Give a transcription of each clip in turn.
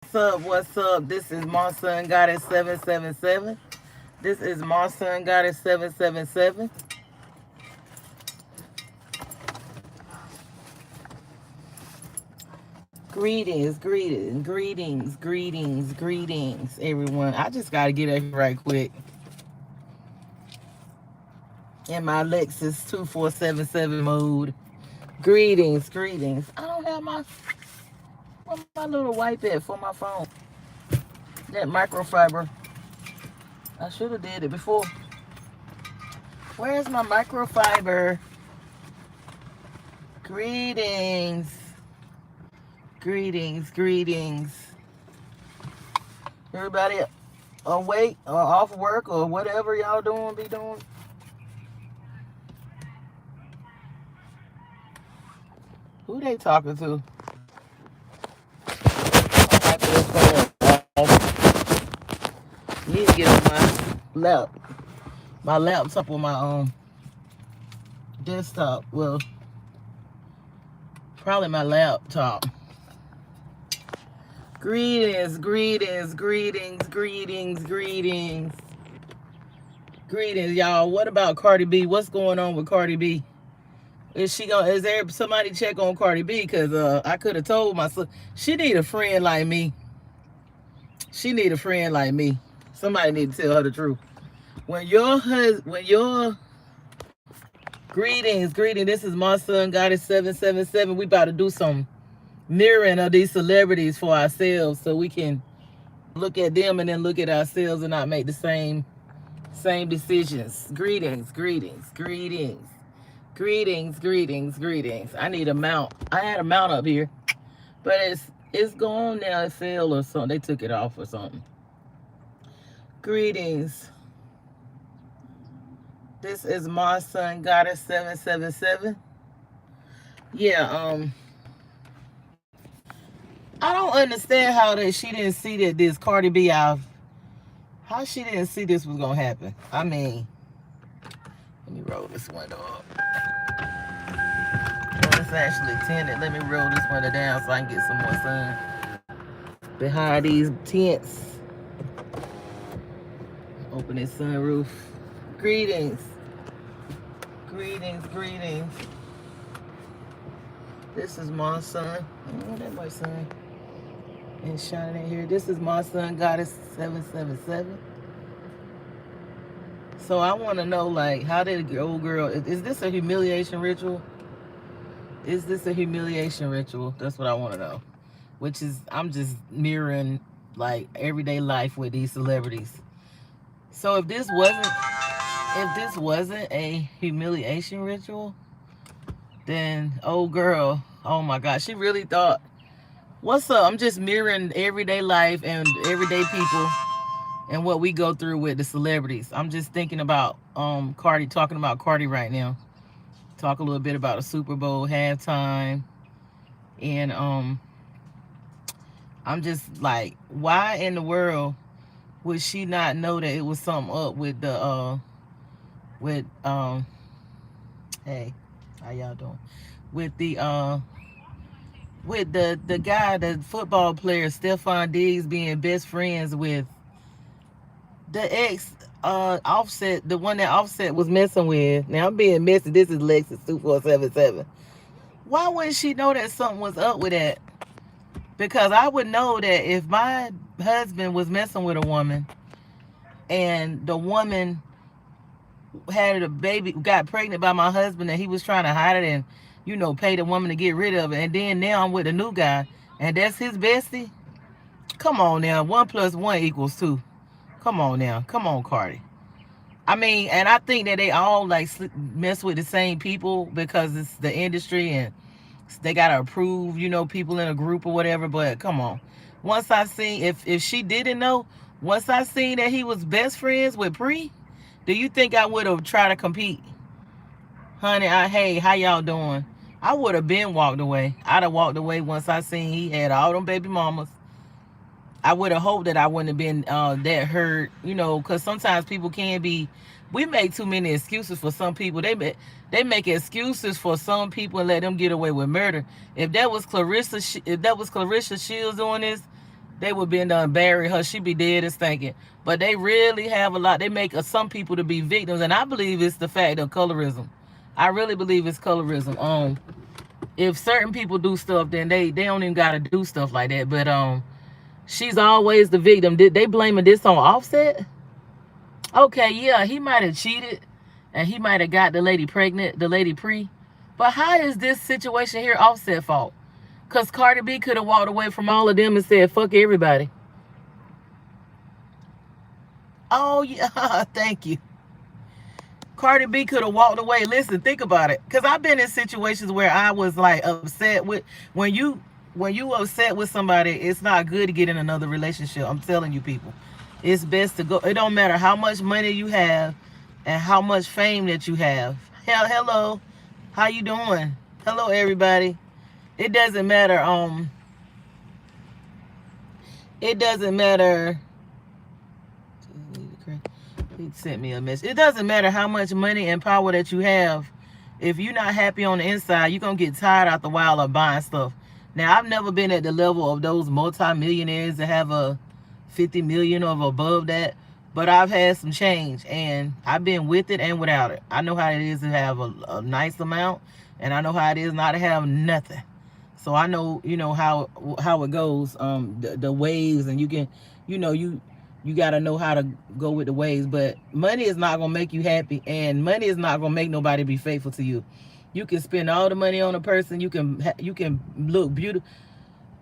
What's up? What's up? This is MaSunGoddess777. This is MaSunGoddess777. Greetings, everyone. I just gotta get up here right quick in my Lexus 2477 mode. Greetings. I don't have my little wipe at for my phone. That microfiber. I should have did it before. Where's my microfiber? Greetings. Everybody awake or off work or whatever y'all be doing. Who they talking to? Need to get on my laptop or my desktop. Well, probably my laptop. Greetings, y'all. What about Cardi B? What's going on with Cardi B? Is there somebody check on Cardi B? Because I could have told myself she need a friend like me. Somebody need to tell her the truth. Greetings. This is MaSunGoddess777. We about to do some mirroring of these celebrities for ourselves so we can look at them and then look at ourselves and not make the same decisions. Greetings. I need a mount. I had a mount up here, but it's gone now. It fell or something. They took it off or something. Greetings. This is MaSunGoddess777. Yeah, I don't understand how that she didn't see that this Cardi B how she didn't see this was gonna happen. I mean, let me roll this window up. Oh, it's actually tinted. Let me roll this window down so I can get some more sun behind these tents. Open this sunroof. Greetings. This is my son. Oh, that's my son. And shining in here. This is MaSunGoddess777. So I want to know, like, how did the old girl? Is this a humiliation ritual? That's what I want to know. Which is, I'm just mirroring like everyday life with these celebrities. So if this wasn't a humiliation ritual, then old girl, oh my God, she really thought, what's up? I'm just mirroring everyday life and everyday people and what we go through with the celebrities. I'm just thinking about talking about Cardi right now. Talk a little bit about the Super Bowl halftime. And I'm just like, why in the world would she not know that it was something up with the hey, how y'all doing? With the guy, the football player Stephon Diggs being best friends with the ex Offset, the one that Offset was messing with. Now I'm being messy. This is Lexus 2477. Why wouldn't she know that something was up with that? Because I would know that if my husband was messing with a woman and the woman had a baby, got pregnant by my husband, and he was trying to hide it and, pay the woman to get rid of it. And then now I'm with a new guy and that's his bestie. Come on now. 1 + 1 = 2. Come on now. Come on, Cardi. I mean, and I think that they all like mess with the same people because it's the industry and they gotta approve, people in a group or whatever. But come on, once I seen, if she didn't know, once I seen that he was best friends with Pre, do you think I would have tried to compete? Honey, hey, how y'all doing? I would have been walked away. I'd have walked away once I seen he had all them baby mamas. I would have hoped that I wouldn't have been that hurt, because sometimes people can be. We make too many excuses for some people. They make excuses for some people and let them get away with murder. If that was Clarissa Shields doing this, they would been done bury her. She'd be dead and stinking. But they really have a lot. They make some people to be victims, and I believe it's the fact of colorism. I really believe it's colorism. If certain people do stuff, then they don't even gotta do stuff like that. But she's always the victim. Did they blaming this on Offset? Okay, yeah, he might have cheated, and he might have got the lady pregnant, the lady pre. But how is this situation here Offset fault? Because Cardi B could have walked away from all of them and said, fuck everybody. Oh, yeah, thank you. Cardi B could have walked away. Listen, think about it. Because I've been in situations where I was like upset with, when you upset with somebody, it's not good to get in another relationship. I'm telling you people. It's best to go. It don't matter how much money you have and how much fame that you have. Hello. How you doing? Hello, everybody. It doesn't matter. It doesn't matter. He sent me a message. It doesn't matter how much money and power that you have. If you're not happy on the inside, you're going to get tired after a while of buying stuff. Now, I've never been at the level of those multi-millionaires that have a 50 million or above that. But I've had some change, and I've been with it and without it. I know how it is to have a nice amount, and I know how it is not to have nothing. So I know, how it goes, the waves, and you can, you got to know how to go with the waves. But money is not going to make you happy, and money is not going to make nobody be faithful to you. You can spend all the money on a person. You can look beautiful.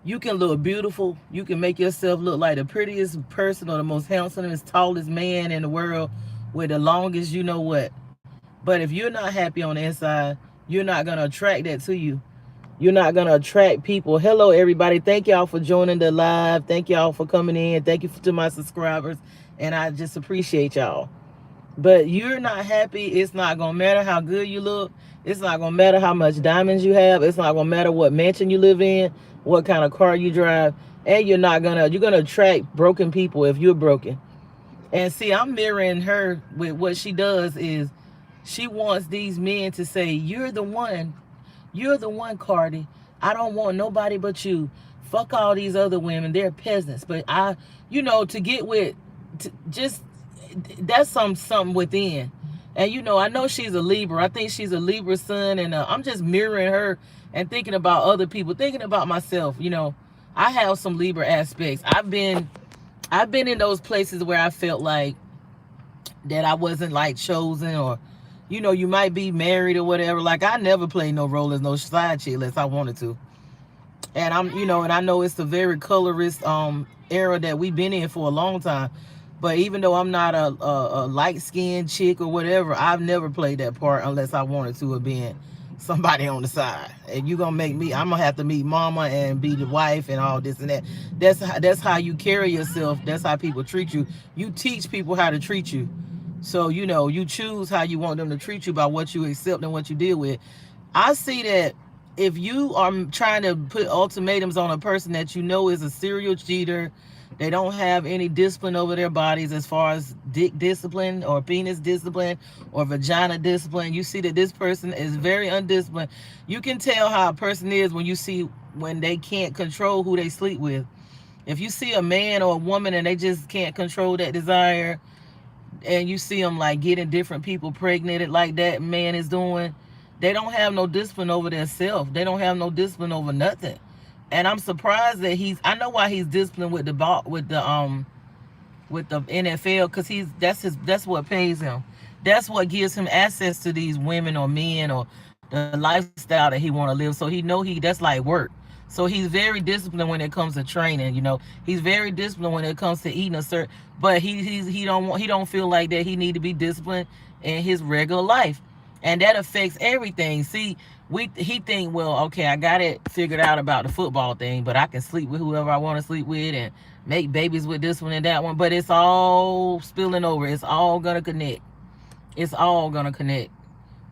You can look beautiful. You can make yourself look like the prettiest person or the most handsomest, tallest man in the world with the longest you know what. But if you're not happy on the inside, you're not going to attract that to you. You're not going to attract people. Hello, everybody. Thank y'all for joining the live. Thank y'all for coming in. Thank you to my subscribers. And I just appreciate y'all. But you're not happy. It's not going to matter how good you look. It's not going to matter how much diamonds you have. It's not going to matter what mansion you live in, what kind of car you drive. And you're going to attract broken people if you're broken. And see, I'm mirroring her with what she does is she wants these men to say, you're the one. You're the one, Cardi. I don't want nobody but you. Fuck all these other women. They're peasants. But to get with, that's something within. And, I know she's a Libra. I think she's a Libra sun. And I'm just mirroring her and thinking about other people, thinking about myself. I have some Libra aspects. I've been in those places where I felt like that I wasn't like chosen, or you might be married or whatever. Like, I never played no role as no side chick unless I wanted to. And and I know it's a very colorist era that we've been in for a long time. But even though I'm not a light-skinned chick or whatever, I've never played that part unless I wanted to, have been somebody on the side. And you're going to make me, I'm going to have to meet mama and be the wife and all this and that. That's how you carry yourself. That's how people treat you. You teach people how to treat you. So, you choose how you want them to treat you by what you accept and what you deal with. I see that if you are trying to put ultimatums on a person that is a serial cheater, they don't have any discipline over their bodies as far as dick discipline or penis discipline or vagina discipline. You see that this person is very undisciplined. You can tell how a person is when they can't control who they sleep with. If you see a man or a woman and they just can't control that desire, and you see them like getting different people pregnant like that man is doing, they don't have no discipline over their self. They don't have no discipline over nothing. And I'm surprised that I know why he's disciplined with the NFL, because that's what pays him. That's what gives him access to these women or men or the lifestyle that he want to live. So that's like work. So he's very disciplined when it comes to training. He's very disciplined when it comes to eating a certain. But he don't feel like that he need to be disciplined in his regular life, and that affects everything. See, he think, well, okay, I got it figured out about the football thing, but I can sleep with whoever I want to sleep with and make babies with this one and that one. But it's all spilling over. It's all gonna connect. It's all gonna connect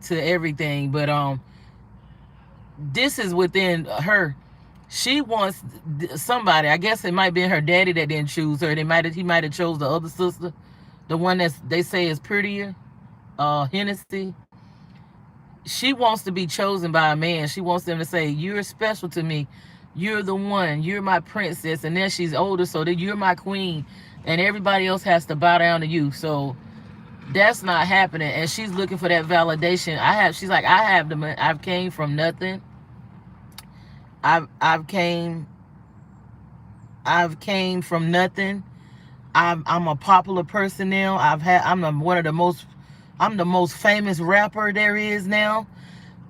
to everything. But this is within her. She wants somebody. I guess it might be her daddy that didn't choose her. He might have chose the other sister, the one that they say is prettier, Hennessy. She wants to be chosen by a man. She wants them to say, you're special to me. You're the one. You're my princess. And then she's older, so that you're my queen. And everybody else has to bow down to you. So that's not happening. And she's looking for that validation. She's like, I've came from nothing. I've came from nothing. I'm a popular person now. I'm the most famous rapper there is now.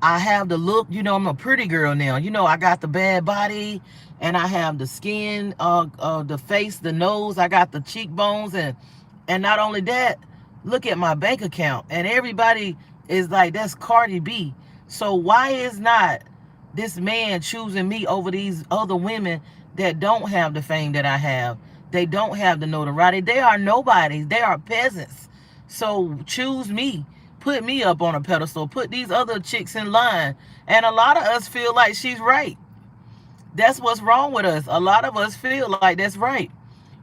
I have the look, I'm a pretty girl now. I got the bad body, and I have the skin, the face, the nose. I got the cheekbones, and not only that, look at my bank account. And everybody is like, that's Cardi B. So why is not this man choosing me over these other women that don't have the fame that I have? They don't have the notoriety. They are nobodies. They are peasants. So choose me. Put me up on a pedestal. Put these other chicks in line. And a lot of us feel like she's right. That's what's wrong with us. A lot of us feel like that's right.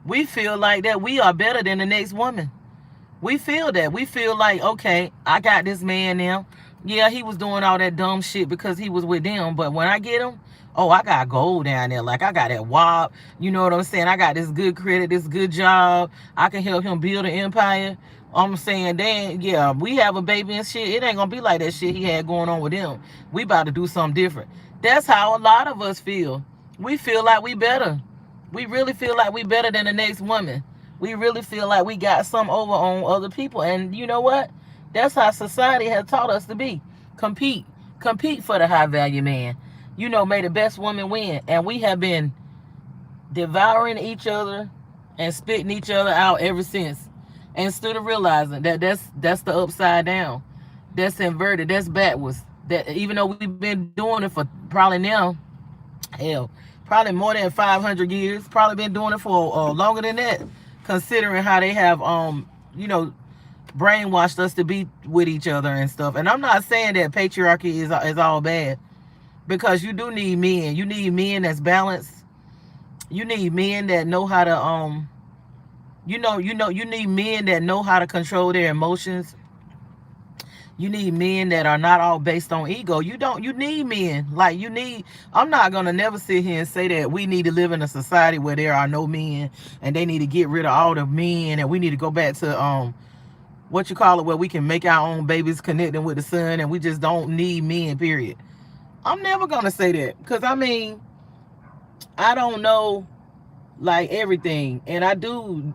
We feel like that we are better than the next woman. We feel that. We feel like, okay, I got this man now. Yeah, he was doing all that dumb shit because he was with them. But when I get him, oh, I got gold down there. Like, I got that wop. You know what I'm saying? I got this good credit, this good job. I can help him build an empire. I'm saying, then, yeah, we have a baby and shit. It ain't going to be like that shit he had going on with him. We about to do something different. That's how a lot of us feel. We feel like we better. We really feel like we better than the next woman. We really feel like we got some over on other people. And you know what? That's how society has taught us to be. Compete. Compete for the high value man. May the best woman win. And we have been devouring each other and spitting each other out ever since. Instead of realizing that that's the upside down. That's inverted. That's backwards. That even though we've been doing it for probably now, hell, probably more than 500 years. Probably been doing it for longer than that. Considering how they have, brainwashed us to be with each other and stuff. And I'm not saying that patriarchy is all bad. Because you do need men. You need men that's balanced. You need men that know how to you need men that know how to control their emotions. You need men that are not all based on ego. You need men. I'm not gonna never sit here and say that we need to live in a society where there are no men and they need to get rid of all the men and we need to go back to where we can make our own babies connecting with the sun and we just don't need men, period. I'm never gonna say that because I don't know everything, and I do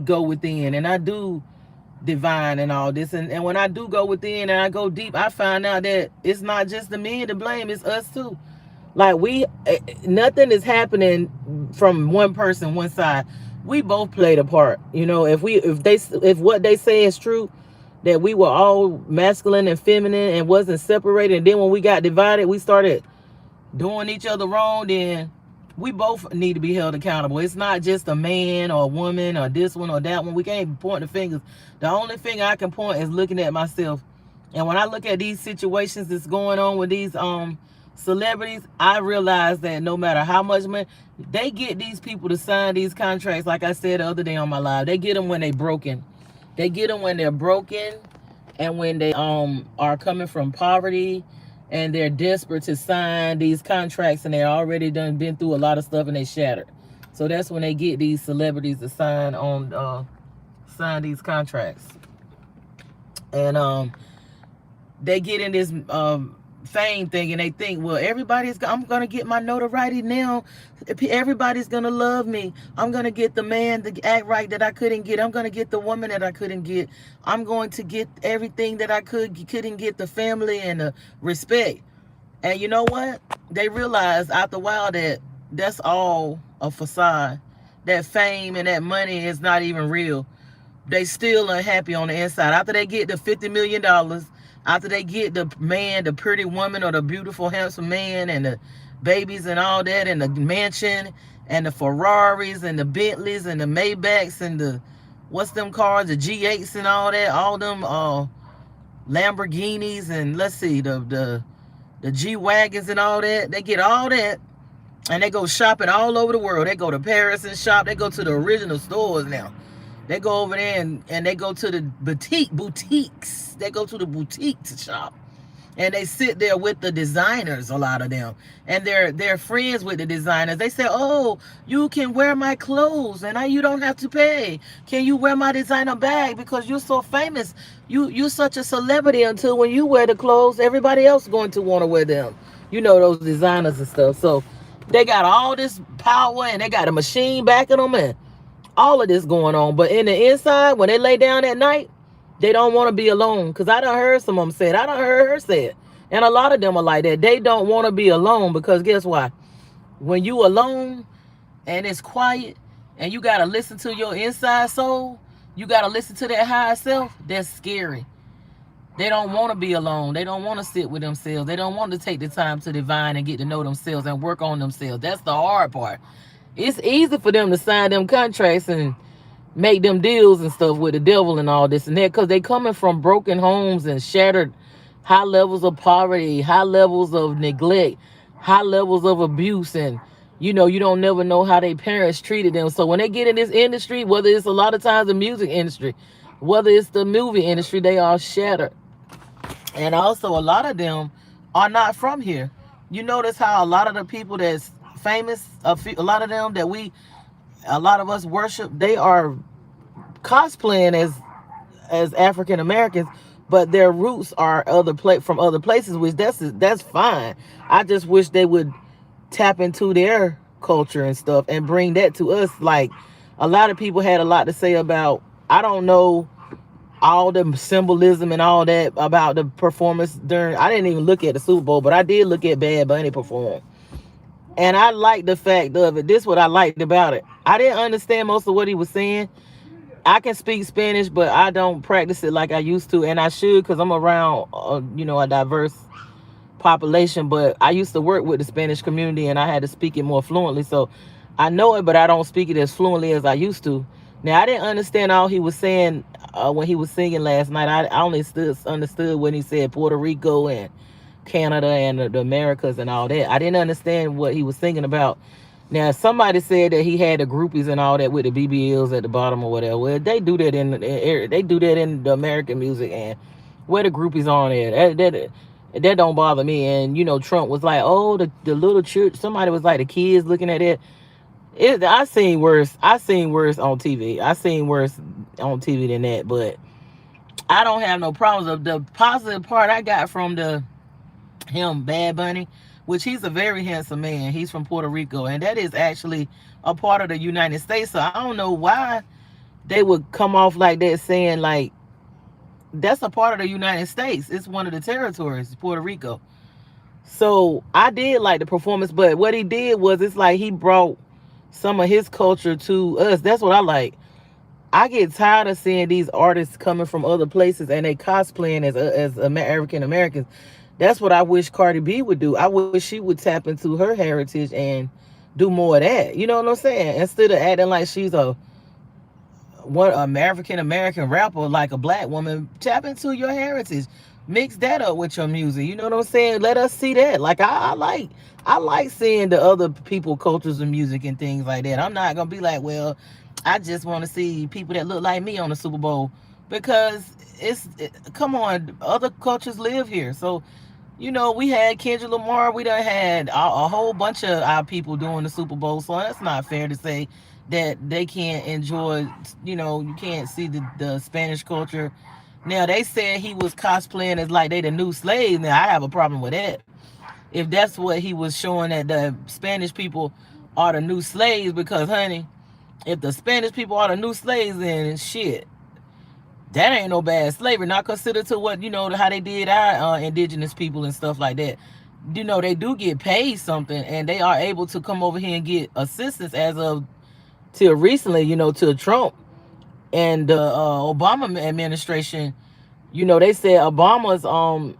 go within and I do divine and all this, and when I do go within and I go deep, I find out that it's not just the men to blame, it's us too. Nothing is happening from one person, one side. We both played a part. If what they say is true, that we were all masculine and feminine and wasn't separated, and then when we got divided, we started doing each other wrong, then we both need to be held accountable. It's not just a man or a woman or this one or that one. We can't even point the fingers. The only finger I can point is looking at myself. And when I look at these situations that's going on with these celebrities, I realize that no matter how much money, they get these people to sign these contracts, like I said the other day on my live. They get them when they're broken. They get them when they're broken and when they are coming from poverty and they're desperate to sign these contracts and they're already been through a lot of stuff and they shattered. So that's when they get these celebrities to sign these contracts. And they get in this fame thing and they think, well, I'm gonna get my notoriety now. Everybody's gonna love me. I'm gonna get the man to act right that I couldn't get. I'm gonna get the woman that I couldn't get. I'm going to get everything that I couldn't get, the family and the respect. And you know what? They realize after a while that that's all a facade. That fame and that money is not even real. They still unhappy on the inside. After they get the $50 million, after they get the man, the pretty woman or the beautiful, handsome man and the babies and all that and the mansion and the Ferraris and the Bentleys and the Maybachs and the, what's them cars, the G8s and all that, all them Lamborghinis and let's see, the G-Wagons and all that. They get all that and they go shopping all over the world. They go to Paris and shop. They go to the original stores now. They go over there and they go to the boutiques. They go to the boutique to shop. and they sit there with the designers, a lot of them, and they're friends with the designers. They say, oh, you can wear my clothes and you don't have to pay. Can you wear my designer bag because you're so famous? You such a celebrity until when you wear the clothes, everybody else going to want to wear them. Those designers and stuff. So they got all this power and they got a machine backing them and all of this going on. But in the inside, when they lay down at night, they don't want to be alone. Because I done heard some of them say it. I done heard her say it. And a lot of them are like that. They don't want to be alone because guess what? When you alone and it's quiet and you got to listen to your inside soul, you got to listen to that higher self, that's scary. They don't want to be alone. They don't want to sit with themselves. They don't want to take the time to divine and get to know themselves and work on themselves. That's the hard part. It's easy for them to sign them contracts and make them deals and stuff with the devil and all this and that because they coming from broken homes and shattered high levels of poverty, high levels of neglect, high levels of abuse. And, you don't never know how their parents treated them. So when they get in this industry, whether it's a lot of times the music industry, whether it's the movie industry, they are shattered. And also a lot of them are not from here. You notice how a lot of the people that's famous, a lot of them that a lot of us worship, they are cosplaying as African Americans, but their roots are from other places, which that's fine. I just wish they would tap into their culture and stuff and bring that to us. Like a lot of people had a lot to say about, I don't know, all the symbolism and all that about the performance during. I didn't even look at the Super Bowl, but I did look at Bad Bunny perform. And I liked the fact of it. This is what I liked about it. I didn't understand most of what he was saying. I can speak Spanish, but I don't practice it like I used to. And I should because I'm around, a diverse population. But I used to work with the Spanish community and I had to speak it more fluently. So I know it, but I don't speak it as fluently as I used to. Now, I didn't understand all he was saying when he was singing last night. I only understood when he said Puerto Rico and Canada and the Americas and all that. I didn't understand what he was singing about. Now, somebody said that he had the groupies and all that with the BBLs at the bottom or whatever. Well, they do that in the American music, and where the groupies on there, that don't bother me. And Trump was like, oh, the little church. Somebody was like, the kids looking at it. I seen worse. I seen worse on TV. I seen worse on TV than that. But I don't have no problems. Of the positive part I got from him, Bad Bunny, which he's a very handsome man. He's from Puerto Rico, and that is actually a part of the United States. So I don't know why they would come off like that, saying like that's a part of the United States. It's one of the territories, Puerto Rico. So I did like the performance, but what he did was it's like he brought some of his culture to us. That's what I like. I get tired of seeing these artists coming from other places and they cosplaying as African Americans. That's what I wish Cardi B would do. I wish she would tap into her heritage and do more of that. You know what I'm saying? Instead of acting like she's one African American rapper, like a black woman, tap into your heritage. Mix that up with your music. You know what I'm saying? Let us see that. Like I like seeing the other people, cultures, and music and things like that. I'm not gonna be like, well, I just want to see people that look like me on the Super Bowl because come on, other cultures live here. So, we had Kendrick Lamar. We done had a whole bunch of our people doing the Super Bowl. So that's not fair to say that they can't enjoy. You can't see the Spanish culture. Now, they said he was cosplaying as like they the new slaves. Now, I have a problem with that. If that's what he was showing, that the Spanish people are the new slaves, because, honey, if the Spanish people are the new slaves, then shit, that ain't no bad slavery. Not considered to what, how they did our indigenous people and stuff like that. They do get paid something, and they are able to come over here and get assistance as of till recently, to Trump and the Obama administration. They said Obama's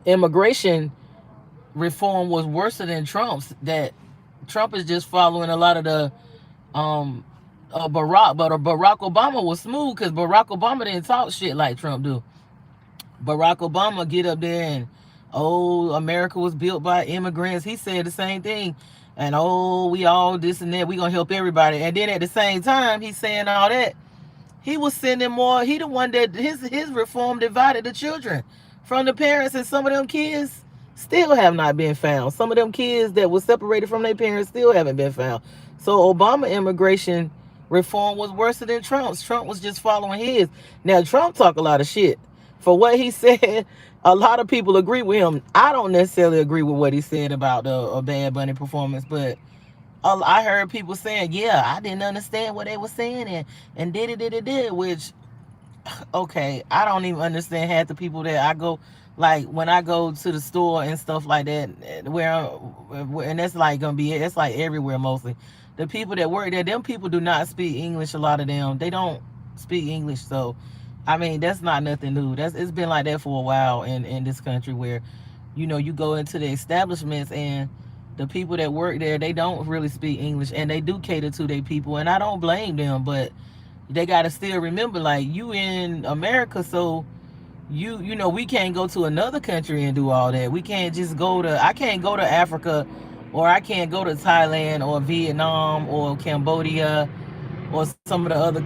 immigration reform was worse than Trump's. That Trump is just following a lot of the Barack Obama was smooth because Barack Obama didn't talk shit like Trump do. Barack Obama get up there and, oh, America was built by immigrants. He said the same thing. And, oh, we all this and that. We gonna help everybody. And then at the same time, he's saying all that. He was sending more. He the one that his reform divided the children from the parents, and some of them kids still have not been found. Some of them kids that were separated from their parents still haven't been found. So Obama immigration reform was worse than Trump's. Trump was just following his. Now Trump talk a lot of shit. For what he said, a lot of people agree with him. I don't necessarily agree with what he said about the Bad Bunny performance, but I heard people saying, yeah, I didn't understand what they were saying, and did, which, okay, I don't even understand half the people that I go, like when I go to the store and stuff like that, and that's like gonna be, it's like everywhere mostly. The people that work there, them people do not speak English. A lot of them, they don't speak English. So, I mean, that's not nothing new. It's been like that for a while in this country, where, you go into the establishments and the people that work there, they don't really speak English, and they do cater to their people, and I don't blame them, but they got to still remember, like, you in America, so we can't go to another country and do all that. We can't just I can't go to Africa, or I can't go to Thailand or Vietnam or Cambodia or some of the other,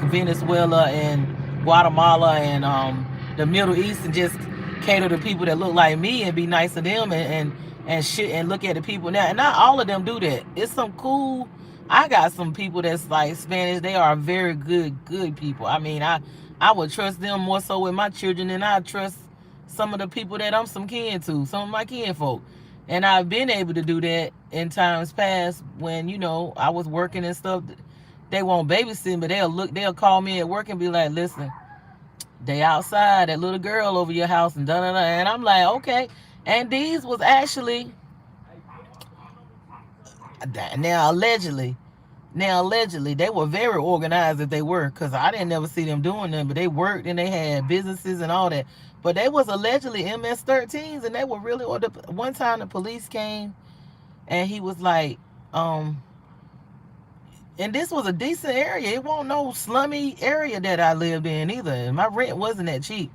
Venezuela and Guatemala and the Middle East, and just cater to people that look like me and be nice to them, and shit, and look at the people now. And not all of them do that. It's some cool. I got some people that's like Spanish. They are very good people. I mean, I would trust them more so with my children than I trust some of the people that I'm some kin to, some of my kin folk. And I've been able to do that in times past when, I was working and stuff. They won't babysit, but they'll call me at work and be like, listen, they outside, that little girl over your house, and da-da-da. And I'm like, okay. And these was actually, now allegedly, they were very organized if they were, because I didn't never see them doing them, but they worked and they had businesses and all that. But they was allegedly MS-13s, and they were really, one time the police came, and he was like, and this was a decent area. It wasn't no slummy area that I lived in either. And my rent wasn't that cheap.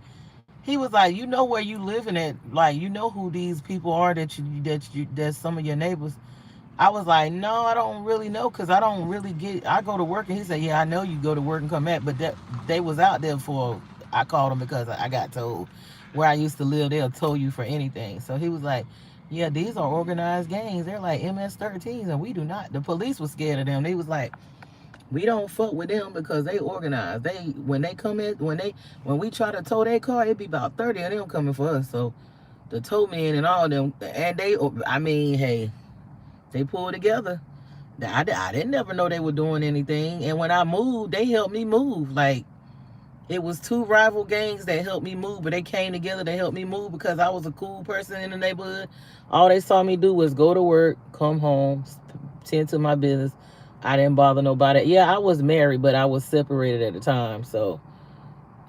He was like, you know where you living at, like, you know who these people are that's some of your neighbors. I was like, no, I don't really know, because I don't really I go to work. And he said, yeah, I know you go to work and come back, but that they was out there for, I called them because I got told where I used to live, they'll tow you for anything. So he was like, yeah, these are organized gangs. They're like MS-13s, and we do not. The police was scared of them. They was like, we don't fuck with them because they organized. When they come in, when we try to tow their car, it be about 30 of them coming for us. So the tow men and all them, and I mean, hey, they pulled together. I didn't never know they were doing anything. And when I moved, they helped me move. Like, it was two rival gangs that helped me move, but they came together to help me move because I was a cool person in the neighborhood. All they saw me do was go to work, come home, tend to my business. I didn't bother nobody. Yeah, I was married, but I was separated at the time. So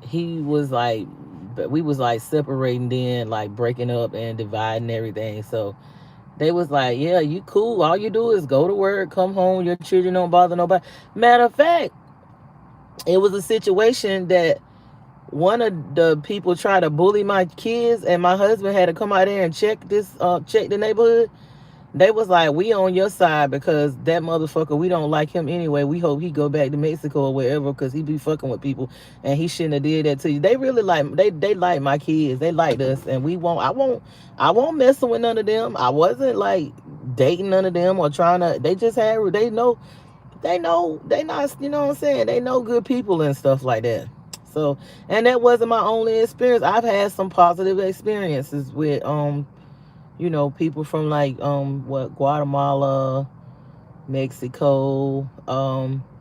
he was like, we was like separating then, like breaking up and dividing everything. So they was like, yeah, you cool. All you do is go to work, come home. Your children don't bother nobody. Matter of fact, it was a situation that one of the people tried to bully my kids, and my husband had to come out there and check the neighborhood. They was like, we on your side because that motherfucker, we don't like him anyway. We hope he go back to Mexico or wherever, because he be fucking with people, and he shouldn't have did that to you. They really they like my kids. They liked us, and I won't messing with none of them. I wasn't like dating none of them or trying to. They just had, they know, they not, you know what I'm saying? They know good people and stuff like that. So, and that wasn't my only experience. I've had some positive experiences with people from like Guatemala, Mexico,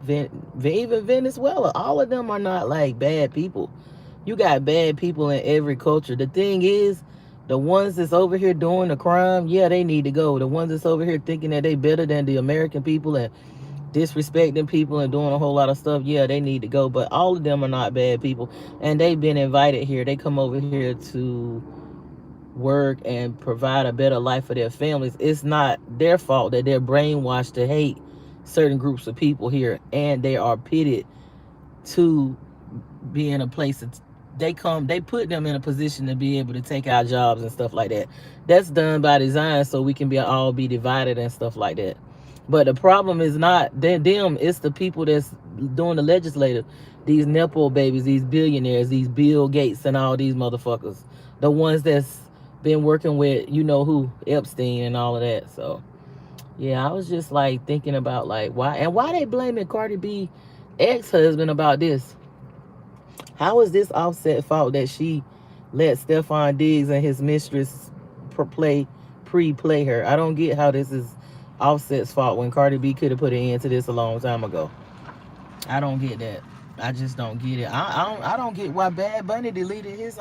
even Venezuela. All of them are not like bad people. You got bad people in every culture. The thing is, the ones that's over here doing the crime, yeah, they need to go. The ones that's over here thinking that they better than the American people and disrespecting people and doing a whole lot of stuff, yeah, they need to go. But all of them are not bad people, and they've been invited here. They come over here to work and provide a better life for their families. It's not their fault that they're brainwashed to hate certain groups of people here, and they are pitted to be in a place that they put them in a position to be able to take our jobs and stuff like that. That's done by design, so we can all be divided and stuff like that. But the problem is not them, it's the people that's doing the legislative. These Nepo babies, these billionaires, these Bill Gates and all these motherfuckers. the ones that's been working with who, Epstein and all of that. So yeah, I was just like thinking about like why they blaming Cardi B ex-husband about this. How is this Offset fault that she let Stephon Diggs and his mistress pre-play her? I don't get how this is Offset's fault when Cardi B could have put an end to this a long time ago. I don't get that. I just don't get it. I don't get why Bad Bunny deleted his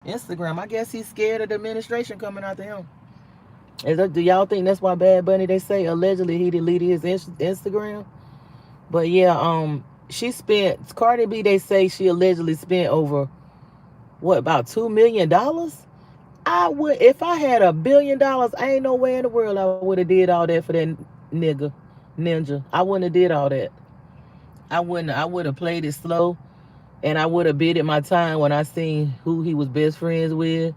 Instagram. I guess he's scared of the administration coming after him. Do y'all think that's why Bad Bunny, they say allegedly he deleted his Instagram? But yeah, she spent, Cardi B, they say she allegedly spent over what, about $2 million. I would, if I had $1 billion, I ain't no way in the world I would have did all that for that nigga ninja. I wouldn't have did all that. I wouldn't. I would have played it slow, and I would have bided my time when I seen who he was best friends with,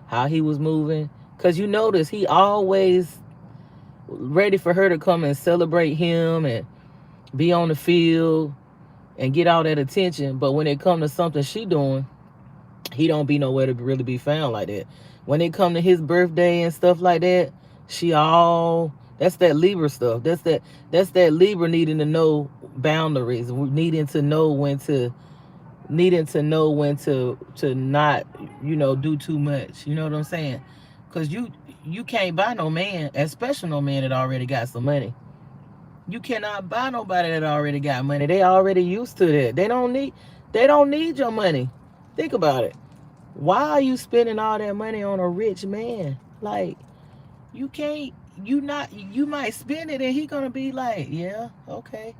how he was moving. Cause you notice he always ready for her to come and celebrate him and be on the field and get all that attention. But when it come to something she doing, he don't be nowhere to really be found like that. When it come to his birthday and stuff like that, she all, that's that Libra stuff. That's that Libra needing to know boundaries, needing to know when to not, do too much. You know what I'm saying? Cause you can't buy no man, especially no man that already got some money. You cannot buy nobody that already got money. They already used to that. They don't need your money. Think about it. Why are you spending all that money on a rich man? Like, you can't, you might spend it and he gonna be like, yeah, okay,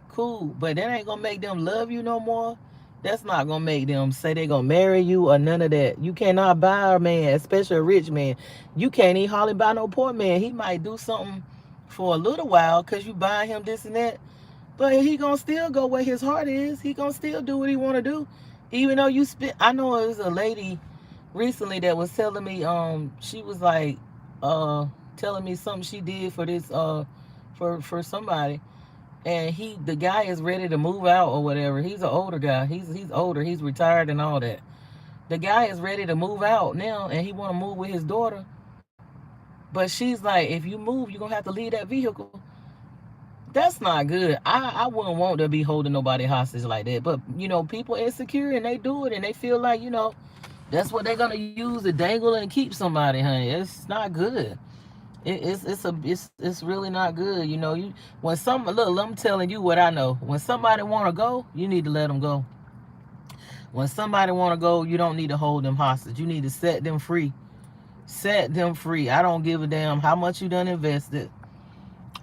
cool. But that ain't gonna make them love you no more. That's not gonna make them say they gonna marry you or none of that. You cannot buy a man, especially a rich man. You can't even hardly buy no poor man. He might do something for a little while because you buy him this and that. But he gonna still go where his heart is. He gonna still do what he wanna do. Even though you spend, I know it was a lady recently that was telling me, she was like, telling me something she did for this, for somebody, and the guy is ready to move out or whatever. He's an older guy. He's older. He's retired and all that. The guy is ready to move out now, and he want to move with his daughter. But she's like, if you move, you're gonna have to leave that vehicle. That's not good. I wouldn't want to be holding nobody hostage like that. But people insecure and they do it and they feel like that's what they're gonna use to dangle and keep somebody, honey. It's not good. It's really not good. When look, I'm telling you what I know. When somebody want to go, you need to let them go. When somebody want to go, you don't need to hold them hostage. You need to set them free. Set them free. I don't give a damn how much you done invested.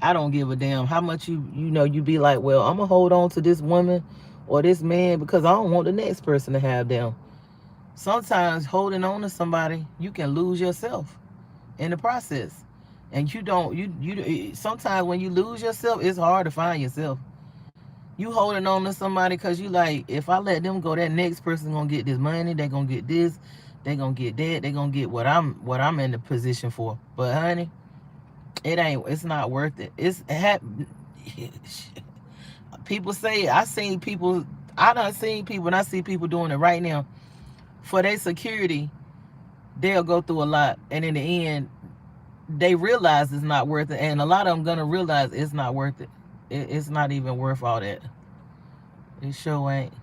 I don't give a damn how much you be like, well, I'm gonna hold on to this woman or this man because I don't want the next person to have them. Sometimes holding on to somebody, you can lose yourself in the process. And you don't you sometimes when you lose yourself, it's hard to find yourself. You holding on to somebody because you like, if I let them go, that next person gonna get this money, they gonna get this, they gonna get that, they gonna get what I'm in the position for. But honey, it's not worth it. People say, I done seen people, and I see people doing it right now. For their security, they'll go through a lot, and in the end, they realize it's not worth it, and a lot of them gonna realize it's not worth it. It's not even worth all that. It sure ain't.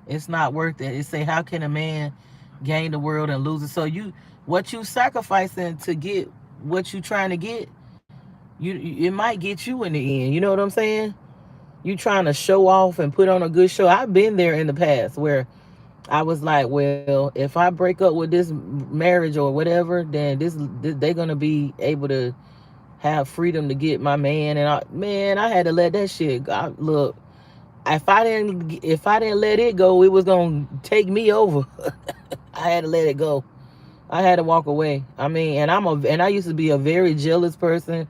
It's not worth it. It say, how can a man gain the world and lose it? So what you sacrificing to get what you trying to get, it might get you in the end. You know what I'm saying? You trying to show off and put on a good show. I've been there in the past where I was like, well, if I break up with this marriage or whatever, then they're gonna be able to have freedom to get my man. And I had to let that shit go. Look, if I didn't let it go, it was gonna take me over. I had to let it go. I had to walk away. I mean, and I used to be a very jealous person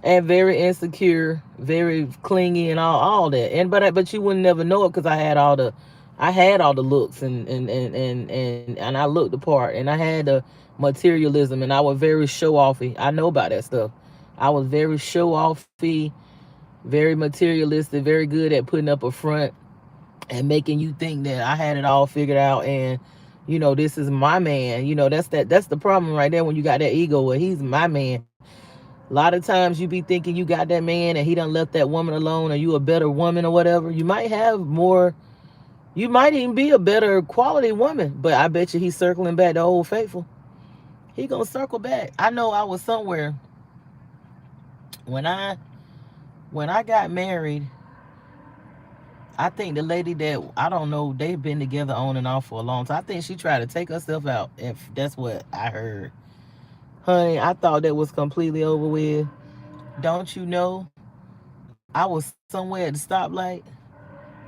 and very insecure, very clingy and all that. But you wouldn't never know it because I had all the looks and I looked the part, and I had the materialism, and I was very show offy. I know about that stuff. I was very show offy, very materialistic, very good at putting up a front and making you think that I had it all figured out. And This is my man. That's the problem right there when you got that ego where he's my man. A lot of times you be thinking you got that man and he done left that woman alone, or you a better woman or whatever. You might even be a better quality woman, but I bet you he's circling back to Old Faithful. He gonna circle back. I know I was somewhere when I got married. I think the lady that, I don't know, they've been together on and off for a long time. I think she tried to take herself out, if that's what I heard. Honey, I thought that was completely over with. Don't you know? I was somewhere at the stoplight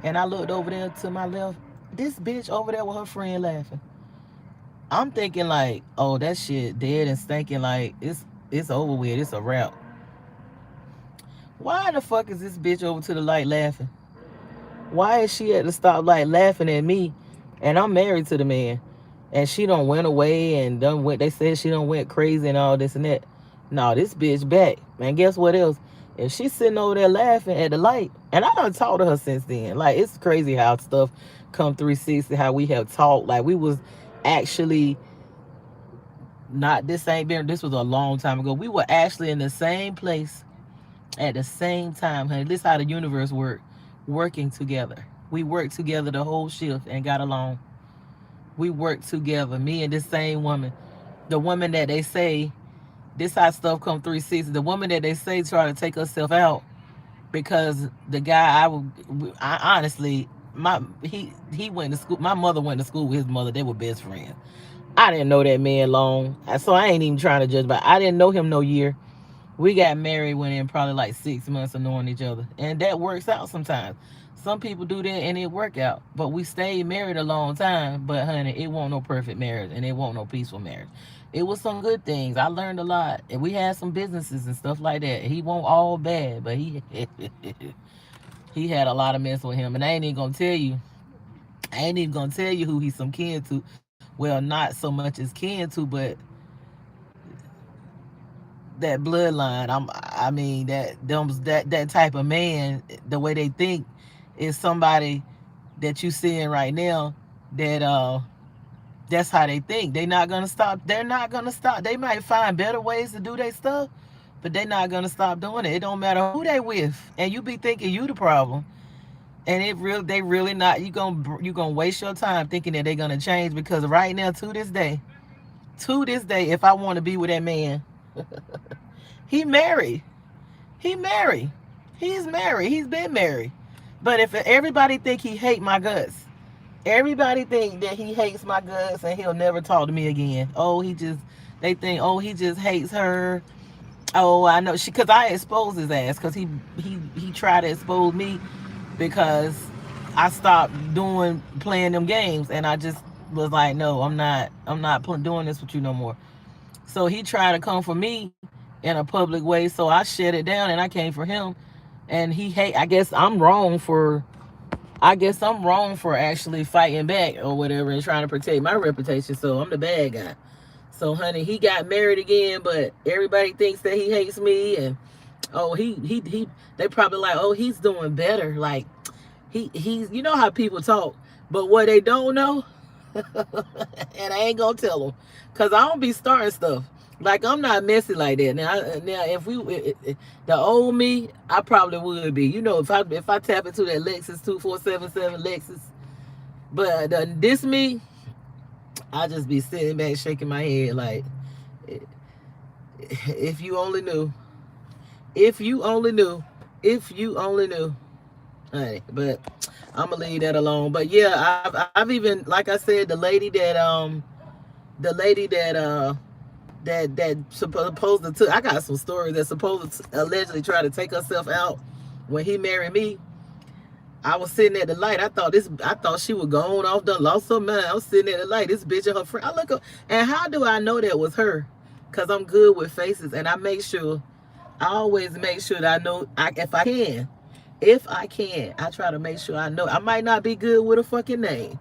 and I looked over there to my left. This bitch over there with her friend laughing. I'm thinking like, oh, that shit dead and stinking, like it's over with. It's a wrap. Why the fuck is this bitch over to the light laughing? Why is she at the stoplight laughing at me? And I'm married to the man. And she done went away and done went. They said she done went crazy and all this and that. No, this bitch back. Man, guess what else? If she's sitting over there laughing at the light, and I done talked to her since then. Like, it's crazy how stuff come 360, how we have talked. Like, we was actually not, this was a long time ago. We were actually in the same place at the same time, honey. This is how the universe worked. Working together. We worked together the whole shift and got along. We worked together, me and this same woman. The woman that they say, this how stuff come 360. The woman that they say try to take herself out because the guy I honestly, he went to school. My mother went to school with his mother. They were best friends. I didn't know that man long, so I ain't even trying to judge. But I didn't know him no year. We got married within probably like 6 months of knowing each other, and that works out sometimes. Some people do that and it work out, but we stayed married a long time. But honey, it won't no perfect marriage and it won't no peaceful marriage. It was some good things. I learned a lot, and we had some businesses and stuff like that. He won't all bad, but he he had a lot of mess with him, and I ain't even gonna tell you. I ain't even gonna tell you who he's some kin to. Well, not so much as kin to, but that bloodline. I mean that type of man. The way they think is somebody that you seeing right now. That's how they think. They're not gonna stop. They're not gonna stop. They might find better ways to do their stuff, but they're not gonna stop doing it. It don't matter who they with, and you be thinking you the problem, and they really not. You gonna waste your time thinking that they're gonna change, because right now, to this day, if I want to be with that man, he married. He married. He's married. He's been married. But if everybody think he hate my guts, everybody think that he hates my guts and he'll never talk to me again. They think, oh, he just hates her. Oh, I know, because I exposed his ass, because he tried to expose me because I stopped playing them games, and I just was like, no, I'm not doing this with you no more. So he tried to come for me in a public way, so I shut it down and I came for him. And I guess I'm wrong for actually fighting back or whatever and trying to protect my reputation. So I'm the bad guy. So honey, he got married again, but everybody thinks that he hates me, and oh, they probably like, oh, he's doing better. Like he's, you know how people talk, but what they don't know, and I ain't gonna tell them, cause I don't be starting stuff. Like, I'm not messy like that. Now if the old me, I probably would be. If I tap into that Lexus 2477 Lexus, but this me, I just be sitting back shaking my head like, if you only knew, if you only knew, if you only knew. Honey, but I'm gonna leave that alone. But yeah, I've even, like I said, the lady that supposed to, I got some stories that supposed to allegedly try to take herself out when he married me. I was sitting at the light. I thought she was gone off, done lost her mind. I was sitting at the light. This bitch and her friend. I look up, and how do I know that was her? Cause I'm good with faces, and I always make sure that I know. If I can, I try to make sure I know. I might not be good with a fucking name,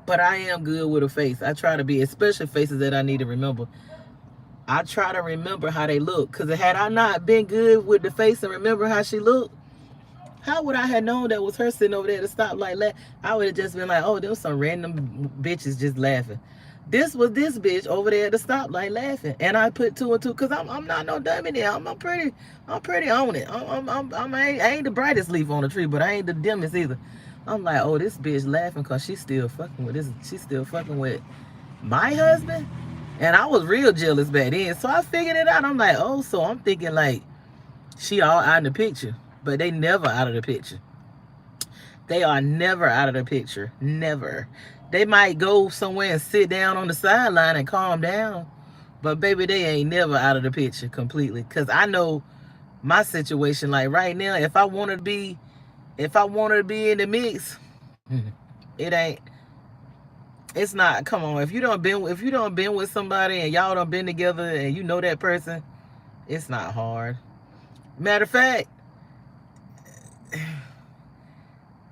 but I am good with a face. I try to be, especially faces that I need to remember. I try to remember how they look, because had I not been good with the face and remember how she looked, How would I have known that was her sitting over there to stop like? I would have just been like, oh, there was some random bitches just laughing. This was this bitch over there at the stoplight laughing, and I put two and two because I'm not no dummy there. I'm pretty on it. I ain't the brightest leaf on the tree, but I ain't the dimmest either. I'm like, oh, this bitch laughing because she's still fucking with this. She's still fucking with my husband, and I was real jealous back then. So I figured it out. I'm like, oh, so I'm thinking like she all out in the picture, but they never out of the picture. They are never out of the picture. Never. They might go somewhere and sit down on the sideline and calm down, but baby, they ain't never out of the picture completely. Cause I know my situation. Like right now, if I wanted to be in the mix, it ain't. It's not. Come on, if you don't been with somebody and y'all done been together and you know that person, it's not hard. Matter of fact,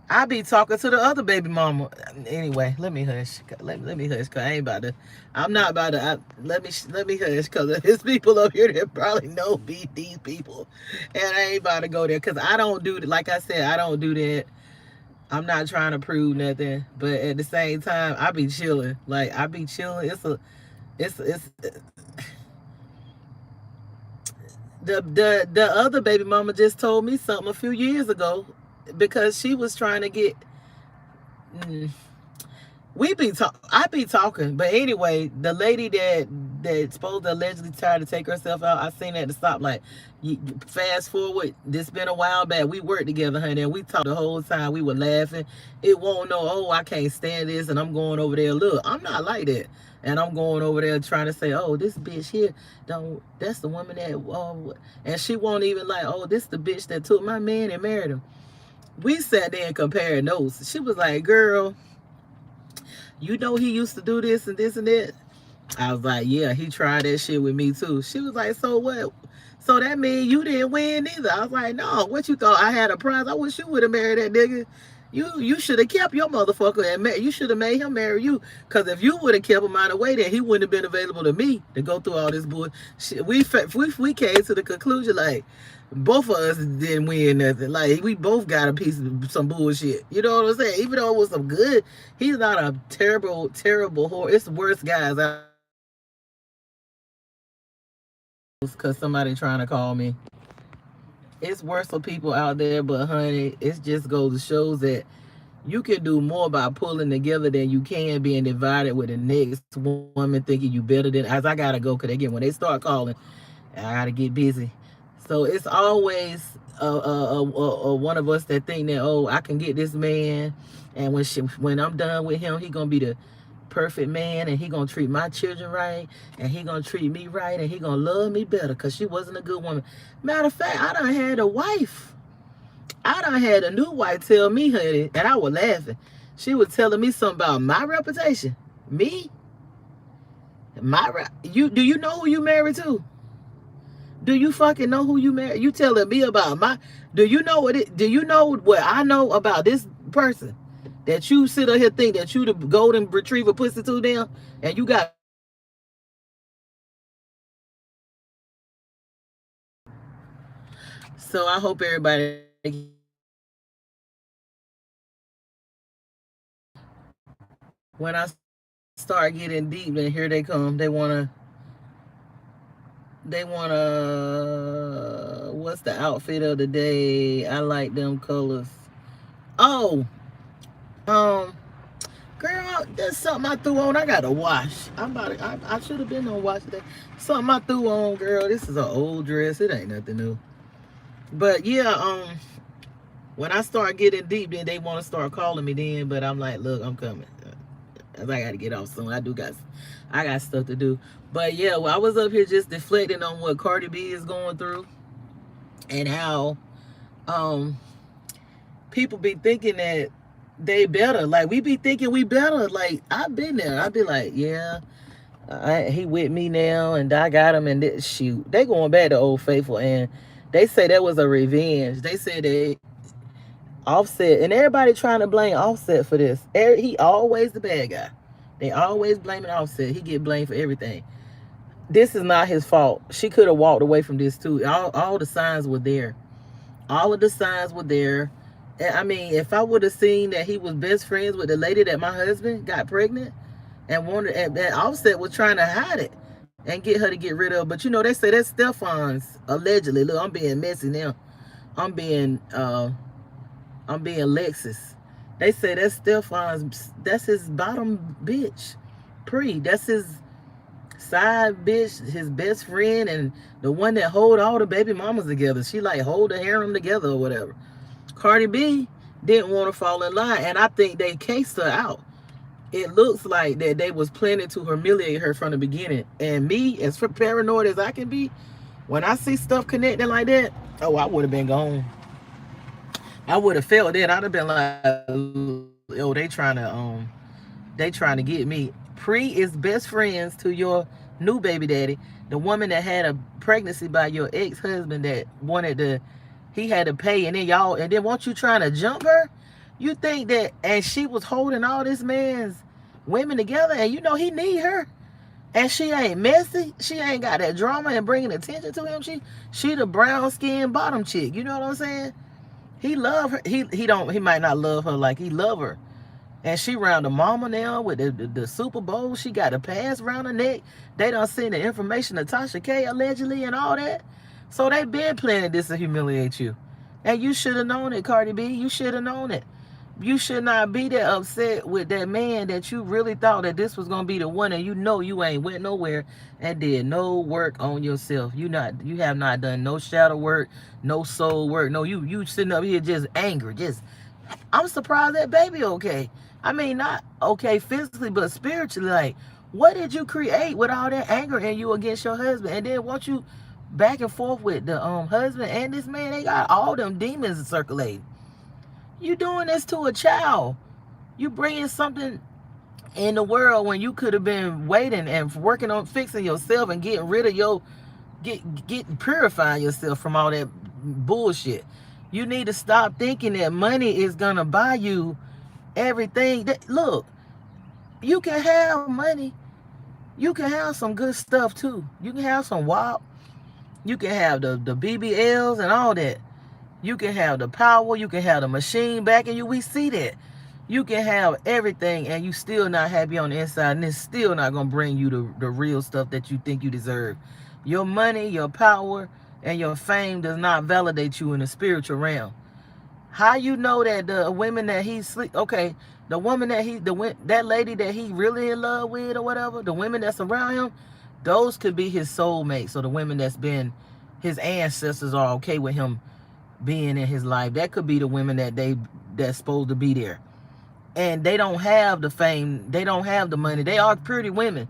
I be talking to the other baby mama. Anyway, let me hush. Let me hush, cause I ain't about to. I'm not about to. Let me hush, cause there's people up here that probably know these people, and I ain't about to go there, cause I don't do that. Like I said, I don't do that. I'm not trying to prove nothing, but at the same time, I be chilling. Like I be chilling. It's the other baby mama just told me something a few years ago, because she was trying to get. I be talking, but anyway, the lady that supposed to allegedly tried to take herself out, I seen her at the stoplight. Fast forward, this been a while back. We worked together, honey, and we talked the whole time. We were laughing. It won't know. Oh, I can't stand this, and I'm going over there. Look, I'm not like that, and I'm going over there trying to say, oh, this bitch here, don't. That's the woman that, and she won't even like, oh, this the bitch that took my man and married him. We sat there and compared notes. She was like, girl, you know he used to do this and this and that. I was like, yeah, he tried that shit with me too. She was like, so what? So that means you didn't win either. I was like, no, what you thought I had a prize? I wish you would have married that nigga. You should have kept your motherfucker and you should have made him marry you. Because if you would have kept him out of the way, then he wouldn't have been available to me to go through all this bullshit. We came to the conclusion like both of us didn't win nothing. Like we both got a piece of some bullshit. You know what I'm saying? Even though it was some good, he's not a terrible, terrible whore. It's the worst guys out. Because somebody trying to call me. It's worse for people out there, but honey, it just goes to shows that you can do more by pulling together than you can being divided with the next woman thinking you better than. As I gotta go, because again, when they start calling, I gotta get busy. So it's always one of us that think that, oh, I can get this man, and when I'm done with him, he gonna be the perfect man, and he gonna treat my children right, and he gonna treat me right, and he gonna love me better because she wasn't a good woman. Matter of fact, I done had a wife. I done had a new wife tell me, honey, and I was laughing. She was telling me something about my reputation. Me? Do you know who you married to? Do you fucking know who you married? You telling me about do you know what I know about this person? That you sit up here think that you the golden retriever pussy too damn, and you got. So I hope everybody. When I start getting deep, then here they come. They wanna. What's the outfit of the day? I like them colors. Oh, um, girl, there's something I threw on. I gotta wash. I should have been on wash today. Something I threw on, girl. This is an old dress. It ain't nothing new. But yeah, when I start getting deep, then they want to start calling me then. But I'm like, look, I'm coming. I gotta get off soon. I got stuff to do. But yeah, well, I was up here just deflecting on what Cardi B is going through, and how people be thinking that they better. Like we be thinking we better. Like I've been there. I be like, yeah, he with me now, and I got him. And shoot, they going back to Old Faithful, and they say that was a revenge. They said that Offset, and everybody trying to blame Offset for this. He always the bad guy. They always blaming Offset. He get blamed for everything. This is not his fault. She could have walked away from this too. All the signs were there. All of the signs were there. And I mean, if I would have seen that he was best friends with the lady that my husband got pregnant and wanted, and Offset was trying to hide it and get her to get rid of. But you know, they say that's Stefan's allegedly. Look, I'm being messy now. I'm being I'm being Lexus. They say that's Stefan's. That's his bottom bitch. That's his side bitch, his best friend, and the one that hold all the baby mamas together. She like hold the harem together or whatever. Cardi B didn't want to fall in line, and I think they cased her out. It looks like that they was planning to humiliate her from the beginning. And me, as paranoid as I can be, when I see stuff connecting like that, oh, I would have been gone. I would have felt that. I'd have been like, oh, they trying to get me. Pre is best friends to your new baby daddy, the woman that had a pregnancy by your ex-husband that wanted to, he had to pay, and then y'all, and then once you trying to jump her, you think that, and she was holding all this man's women together, and you know he need her, and she ain't messy, she ain't got that drama and bringing attention to him. She the brown skin bottom chick. You know what I'm saying? He love her. He might not love her like he love her. And she round the mama now with the Super Bowl. She got a pass round her neck. They done send the information to Tasha K allegedly and all that. So they been planning this to humiliate you. And you should have known it, Cardi B. You should have known it. You should not be that upset with that man that you really thought that this was gonna be the one, and you know you ain't went nowhere and did no work on yourself. You have not done no shadow work, no soul work. No, you sitting up here just angry. I'm surprised that baby okay. I mean, not okay physically, but spiritually. Like, what did you create with all that anger in you against your husband? And then once you back and forth with the husband and this man, they got all them demons circulating. You doing this to a child. You bringing something in the world when you could have been waiting and working on fixing yourself and getting rid of purifying yourself from all that bullshit. You need to stop thinking that money is gonna buy you everything. Look, you can have money. You can have some good stuff too. You can have some WAP. You can have the BBLs and all that. You can have the power. You can have the machine backing you. We see that. You can have everything and you still not happy on the inside, and it's still not going to bring you the real stuff that you think you deserve. Your money, your power, and your fame does not validate you in the spiritual realm. How you know that the women that he the woman that lady that he really in love with or whatever, the women that's around him, those could be his soulmates, or the women that's been his ancestors are okay with him being in his life. That could be the women that's supposed to be there. And they don't have the fame, they don't have the money. They are pretty women.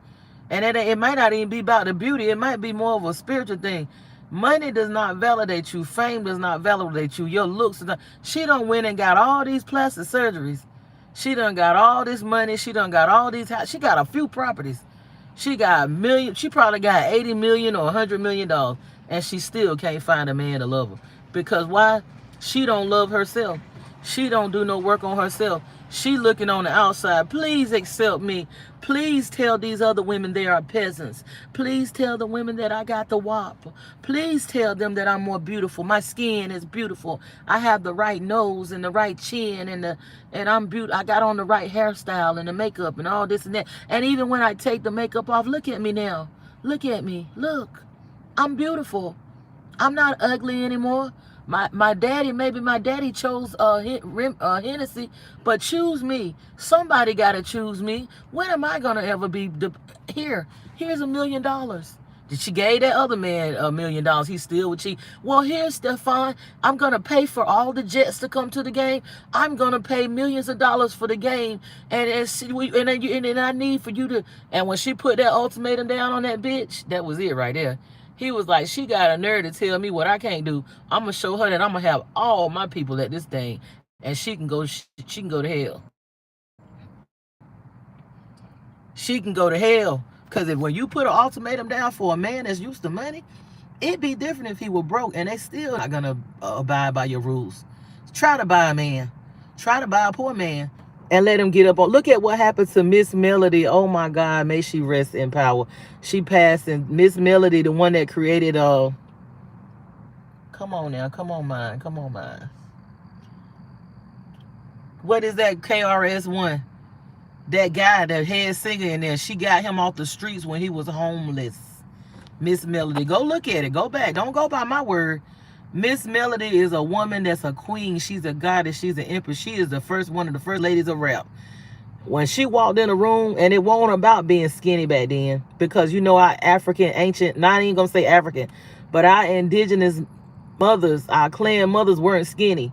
And it might not even be about the beauty. It might be more of a spiritual thing. Money does not validate you. Fame does not validate you. Your looks. She done went and got all these plastic surgeries. She done got all this money. She done got all these. She got a few properties. She got million. She probably got 80 million or $100 million, and she still can't find a man to love her. Because why? She don't love herself. She don't do no work on herself. She looking on the outside. Please accept me. Please tell these other women they are peasants. Please tell the women that I got the WAP. Please tell them that I'm more beautiful. My skin is beautiful. I have the right nose and the right chin and I'm beautiful. I got on the right hairstyle and the makeup and all this and that. And even when I take the makeup off, look at me now. Look at me. Look. I'm beautiful. I'm not ugly anymore. My daddy chose Hennessy, but choose me. Somebody gotta choose me. When am I gonna ever be here? Here's $1 million. Did she gave that other man $1 million? He still would cheat. Well, here's Stefan. I'm gonna pay for all the jets to come to the game. I'm gonna pay millions of dollars for the game, and then I need for you to. And when she put that ultimatum down on that bitch, that was it right there. He was like, she got a nerve to tell me what I can't do. I'm gonna show her that I'm gonna have all my people at this thing, and she can go to hell. She can go to hell. Cause when you put an ultimatum down for a man that's used to money, it'd be different if he were broke, and they still not gonna abide by your rules. Try to buy a man. Try to buy a poor man. And let him get up on. Look at what happened to Miss Melody. Oh my God, may she rest in power. She passed, and Miss Melody, the one that created come on now, come on mine. what is that KRS-One? That guy, the head singer in there, she got him off the streets when he was homeless. Miss Melody. Go look at it. Go back. Don't go by my word. Miss Melody is a woman that's a queen. She's a goddess. She's an empress. She is the first one of the first ladies of rap. When she walked in the room, and it wasn't about being skinny back then, because you know our African ancient, not even gonna say African, but our indigenous mothers, our clan mothers weren't skinny.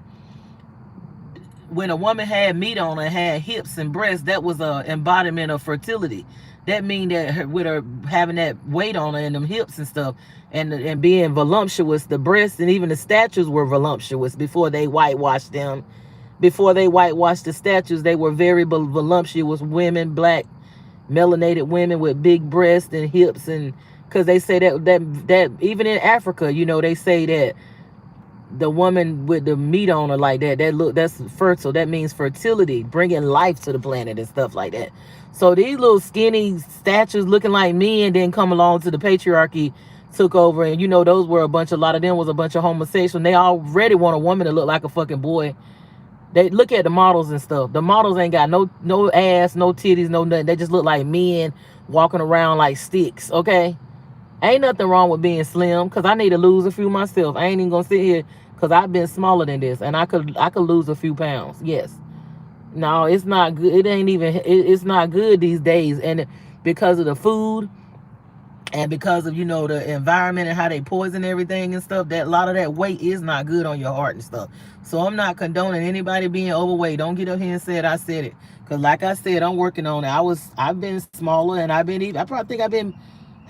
When a woman had meat on her, had hips and breasts, that was a embodiment of fertility. That mean that with her having that weight on her and them hips and stuff, and being voluptuous, the breasts and even the statues were voluptuous before they whitewashed them. Before they whitewashed the statues, they were very voluptuous women, black melanated women with big breasts and hips, and because they say that even in Africa, you know, they say that the woman with the meat on her like that, that's fertile. That means fertility, bringing life to the planet and stuff like that. So these little skinny statues looking like men then come along to the patriarchy took over, and you know those were a lot of them was a bunch of homosexuals, and they already want a woman to look like a fucking boy. They look at the models and stuff. The models ain't got no ass, no titties, no nothing. They just look like men walking around like sticks, okay? Ain't nothing wrong with being slim, because I need to lose a few myself. I ain't even gonna sit here, because I've been smaller than this, and I could lose a few pounds. Yes. No, it's not good. It ain't even, it's not good these days. And because of the food, and because of, you know, the environment and how they poison everything and stuff, that a lot of that weight is not good on your heart and stuff. So I'm not condoning anybody being overweight. Don't get up here and say I said it. Because like I said, I'm working on it. I've been smaller, and I've been even, I probably think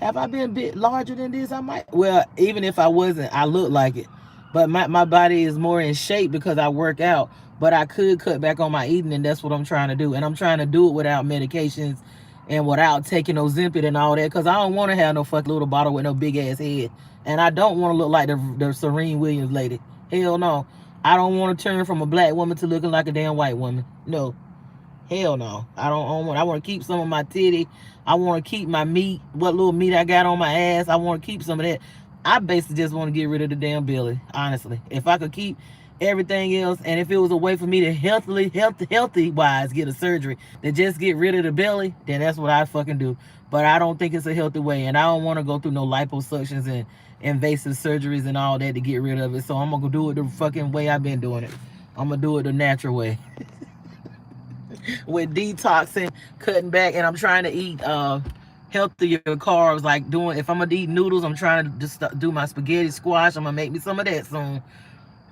have I been a bit larger than this? I might. Well, even if I wasn't, I look like it. But my body is more in shape because I work out. But I could cut back on my eating, and that's what I'm trying to do. And I'm trying to do it without medications and without taking Ozempic and all that, because I don't want to have no fucking little bottle with no big ass head. And I don't want to look like the Serene Williams lady. Hell no. I don't want to turn from a black woman to looking like a damn white woman. No. Hell no. I want to keep some of my titty. I want to keep my meat, what little meat I got on my ass. I want to keep some of that. I basically just want to get rid of the damn belly, honestly. If I could keep everything else, and if it was a way for me to healthy wise get a surgery to just get rid of the belly, then that's what I fucking do. But I don't think it's a healthy way, and I don't want to go through no liposuctions and invasive surgeries and all that to get rid of it. So I'm gonna do it the fucking way I've been doing it. I'm gonna do it the natural way. With detoxing, cutting back, and I'm trying to eat healthier carbs. Like if I'm gonna eat noodles, I'm trying to just do my spaghetti squash. I'm gonna make me some of that soon.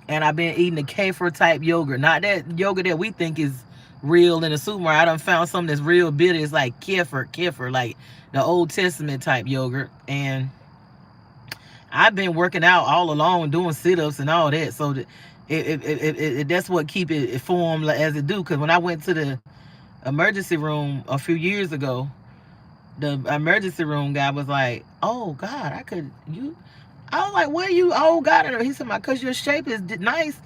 And I've been eating the kefir type yogurt, not that yogurt that we think is real in the supermarket. I done found something that's real bitter. It's like kefir, like the Old Testament type yogurt. And I've been working out all along, doing sit-ups and all that. So that's what keep it formed as it do. Because when I went to the emergency room a few years ago, the emergency room guy was like, "Oh God, I was like, where you all got it?" He said, "Because your shape is nice.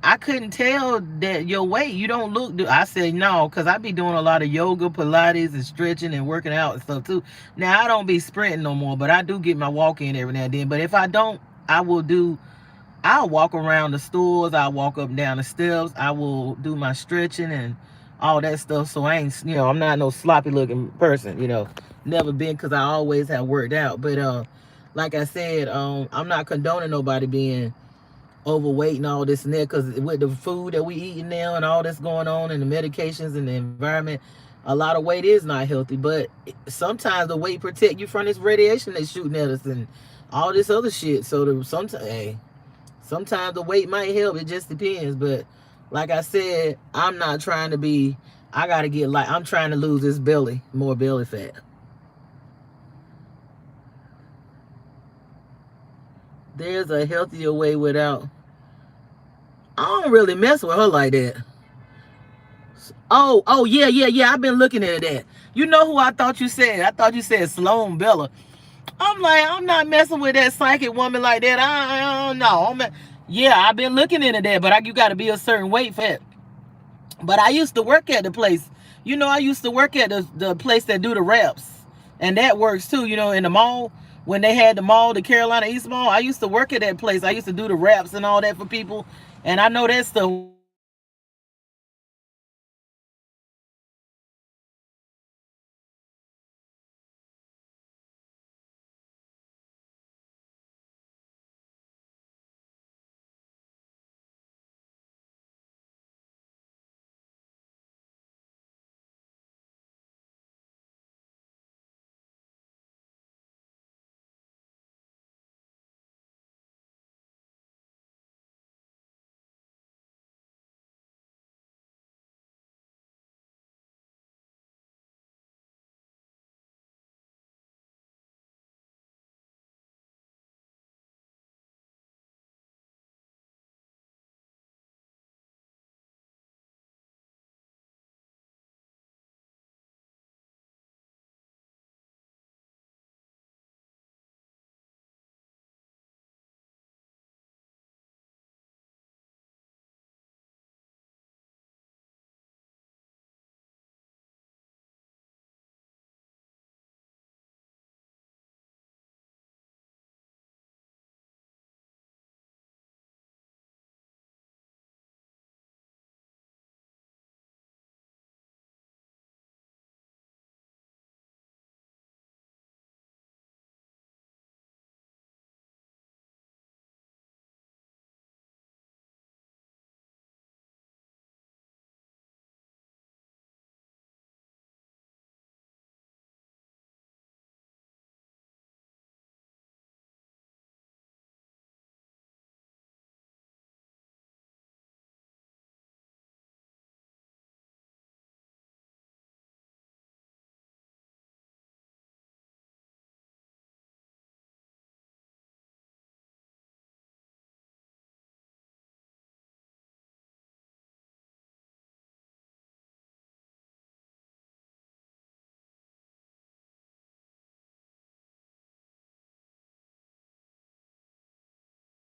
I couldn't tell that your weight. You don't look." I said, "No, because I be doing a lot of yoga, Pilates, and stretching and working out and stuff too. Now, I don't be sprinting no more, but I do get my walk in every now and then. But if I don't, I'll walk around the stores. I'll walk up and down the steps. I will do my stretching and all that stuff. So I ain't, I'm not no sloppy looking person, never been, because I always have worked out. But, like I said, I'm not condoning nobody being overweight and all this and that, because with the food that we eating now and all that's going on and the medications and the environment, a lot of weight is not healthy. But sometimes the weight protect you from this radiation they shooting at us and all this other shit. So sometimes the weight might help. It just depends. But like I said, I'm not trying to be, I'm trying to lose this belly, more belly fat. There's a healthier way without. I don't really mess with her like that. Oh, yeah. I've been looking at that. You know who I thought you said? I thought you said Sloan Bella. I'm like, I'm not messing with that psychic woman like that. I don't know. Yeah, I've been looking into that, but you got to be a certain weight for it. But I used to work at the place. I used to work at the place that do the reps. And that works too, in the mall. When they had the mall, the Carolina East Mall, I used to work at that place. I used to do the wraps and all that for people. And I know that stuff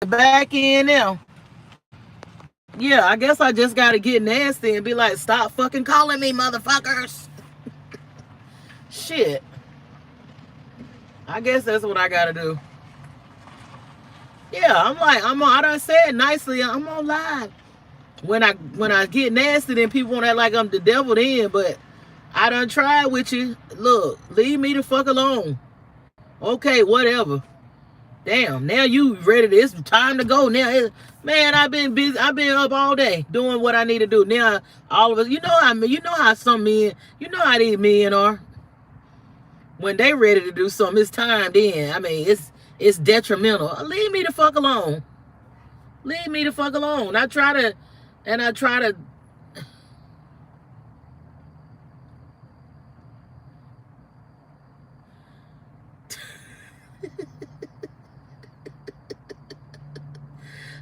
back in now. Yeah, I guess I just gotta get nasty and be like, stop fucking calling me, motherfuckers. Shit. I guess that's what I gotta do. Yeah, I'm like, I done said nicely, I'm on live. When I get nasty, then people want to act like I'm the devil then, but I done tried with you. Look, leave me the fuck alone. Okay, whatever. Damn, now you ready to, it's time to go now. Man, I've been busy. I've been up all day doing what I need to do. Now, all of us, you know how some men, you know how these men are. When they ready to do something, it's time then. I mean, it's detrimental. Leave me the fuck alone. Leave me the fuck alone. I try to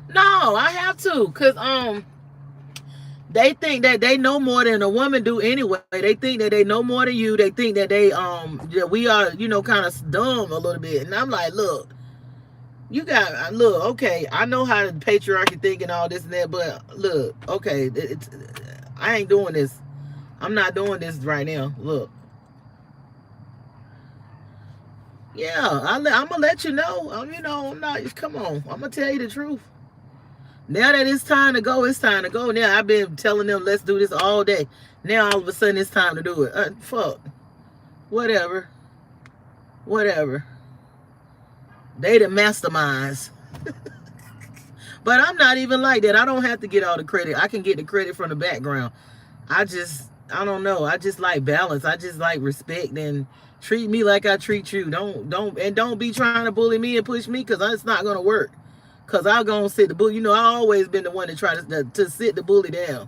no, I have to, cause they think that they know more than a woman do anyway. They think that they know more than you. They think that that we are, kind of dumb a little bit. And I'm like, look, okay, I know how the patriarchy think and all this and that, but look, okay, I ain't doing this. I'm not doing this right now. Look. Yeah, I'm gonna let you know. I'm not. Come on, I'm gonna tell you the truth. Now that it's time to go, it's time to go. Now I've been telling them let's do this all day. Now all of a sudden it's time to do it. Fuck. Whatever. They the masterminds. But I'm not even like that. I don't have to get all the credit. I can get the credit from the background. I don't know. I just like balance. I just like respect and treat me like I treat you. Don't be trying to bully me and push me, because it's not gonna work. Cause I'll go and sit the bully. I've always been the one to try to sit the bully down.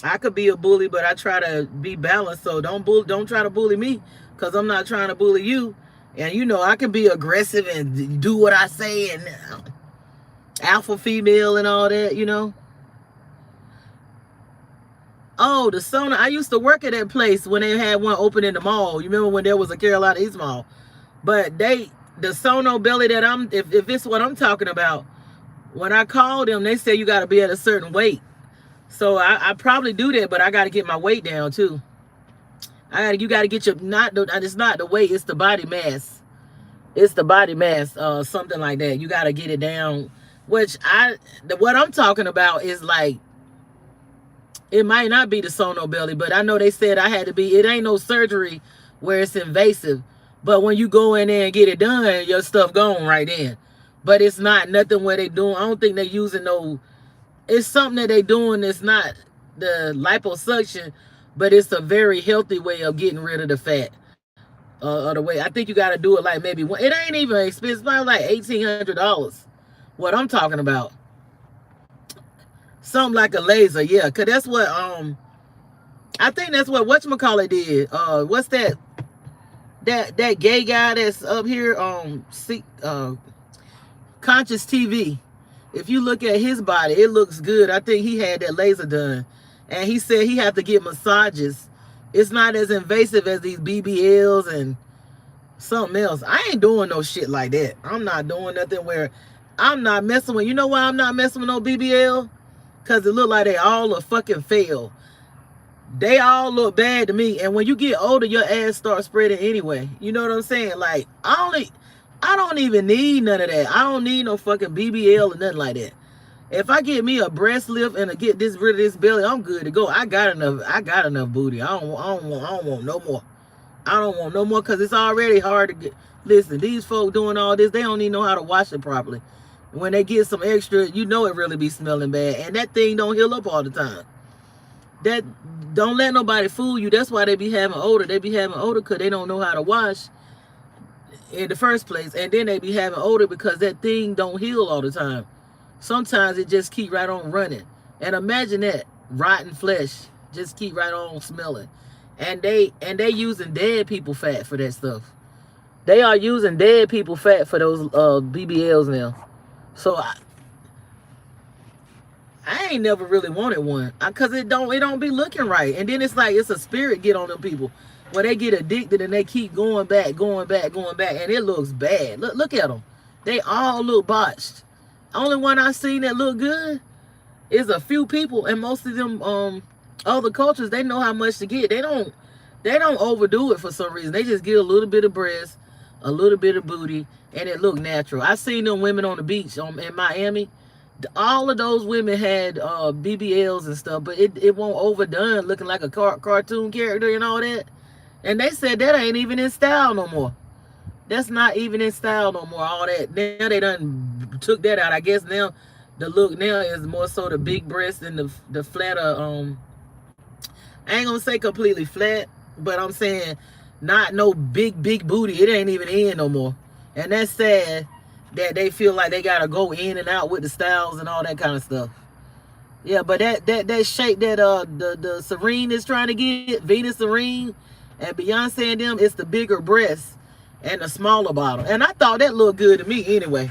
I could be a bully, but I try to be balanced. So don't try to bully me, cause I'm not trying to bully you. And I can be aggressive and do what I say and alpha female and all that. Oh, the sauna. I used to work at that place when they had one open in the mall. You remember when there was a Carolina East Mall? But the Sono Belly that if it's what I'm talking about, when I called them, they said you got to be at a certain weight. So I probably do that, but I got to get my weight down too. You got to get it's not the weight, it's the body mass. It's the body mass, something like that. You got to get it down, which what I'm talking about is like, it might not be the Sono Belly, but I know they said I had to be, it ain't no surgery where it's invasive. But when you go in there and get it done, your stuff gone right in. But it's not nothing where they doing. I don't think they're using it's something that they doing that's not the liposuction, but it's a very healthy way of getting rid of the fat. Or the way, I think you got to do it like maybe it ain't even expensive. It's probably like $1,800. What I'm talking about. Something like a laser, yeah. Cause that's what I think that's what whatchamacallit did. What's that? That gay guy that's up here on Conscious TV. If you look at his body, it looks good. I think he had that laser done, and he said he had to get massages. It's not as invasive as these BBLs and something else. I ain't doing no shit like that. I'm not doing nothing where I'm not messing with. You know why I'm not messing with no BBL? Because it look like they all a fucking fail. They all look bad to me. And when you get older, your ass starts spreading anyway. You know what I'm saying? Like, I don't even need none of that. I don't need no fucking BBL or nothing like that. If I get me a breast lift and get rid of this belly, I'm good to go. I got enough booty. I don't want no more. I don't want no more, because it's already hard to get. Listen, these folk doing all this, they don't even know how to wash it properly. When they get some extra, it really be smelling bad. And that thing don't heal up all the time. That don't let nobody fool you. That's why they be having odor. They be having odor because they don't know how to wash in the first place. And then they be having odor because that thing don't heal all the time. Sometimes it just keep right on running. And imagine that, rotten flesh just keep right on smelling. And they using dead people fat for that stuff. They are using dead people fat for those BBLs now. So I ain't never really wanted one, because it don't be looking right. And then it's like it's a spirit get on them people where they get addicted and they keep going back, and it looks bad. Look at them. They all look botched. Only one I seen that look good is a few people, and most of them other cultures, they know how much to get. They don't overdo it for some reason. They just get a little bit of breast, a little bit of booty, and it look natural. I seen them women on the beach in Miami. All of those women had BBLs and stuff, but it won't overdone looking like a cartoon character and all that. And they said that ain't even in style no more. That's not even in style no more. All that now they done took that out. I guess now the look now is more so the big breast and the flatter. I ain't gonna say completely flat, but I'm saying not no big booty. It ain't even in no more, and that's sad that they feel like they gotta go in and out with the styles and all that kind of stuff. Yeah, but that shape that the Serene is trying to get, Venus Serene and Beyonce and them, it's the bigger breasts and the smaller bottom. And I thought that looked good to me anyway.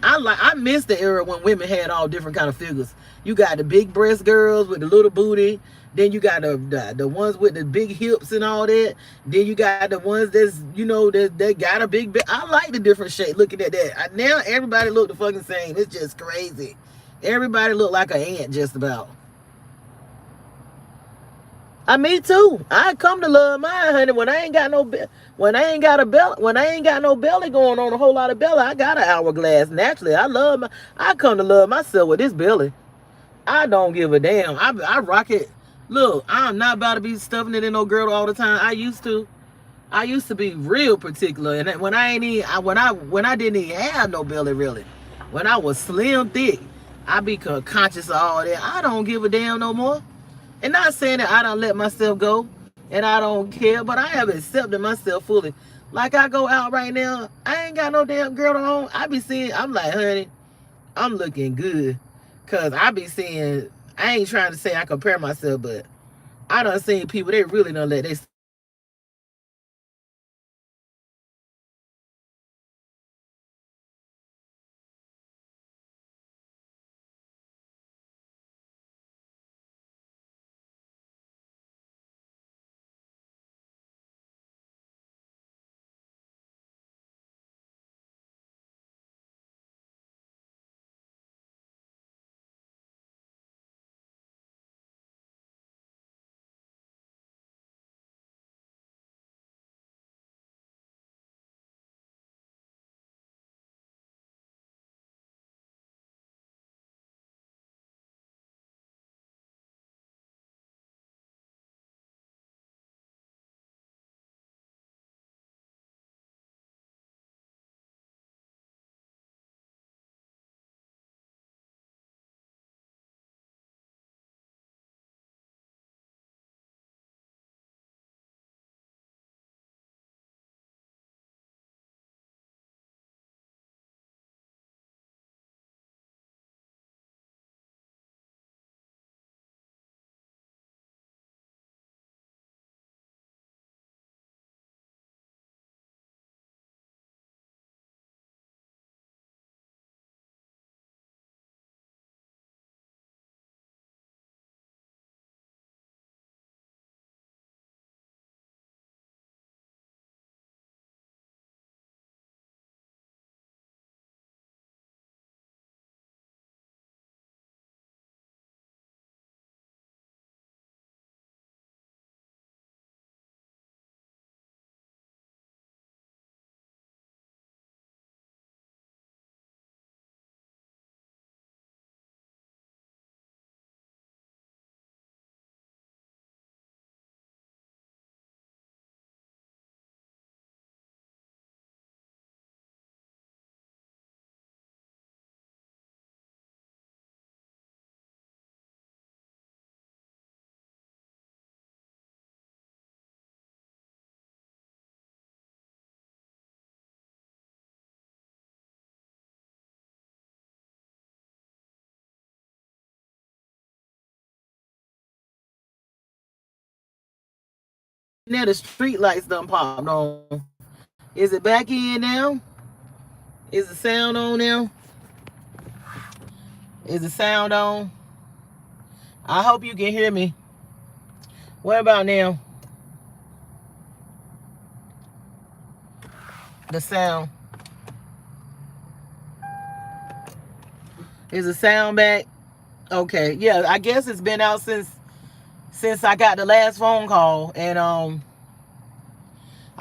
I miss the era when women had all different kind of figures. You got the big breast girls with the little booty. Then you got the ones with the big hips and all that. Then you got the ones that got a big. I like the different shape. Looking at that now, everybody look the fucking same. It's just crazy. Everybody look like an ant just about. Me too. I come to love mine, honey. When I ain't got no when I ain't got no belly going on, a whole lot of belly, I got an hourglass. Naturally, I come to love myself with this belly. I don't give a damn. I rock it. Look, I'm not about to be stuffing it in no girdle all the time. I used to be real particular, and when I ain't even, when I didn't even have no belly really, when I was slim thick, I be conscious of all that. I don't give a damn no more. And not saying that I don't let myself go and I don't care, but I have accepted myself fully. Like I go out right now, I ain't got no damn girdle on. I be seeing, I'm like, honey, I'm looking good. Cause I be seeing, I ain't trying to say I compare myself, but I done seen people, they really don't let they now the street lights done popped on. Is it back in now? Is the sound on now? Is the sound on? I hope you can hear me. What about now? The sound. Is the sound back? Okay. Yeah, I guess it's been out since I got the last phone call. And I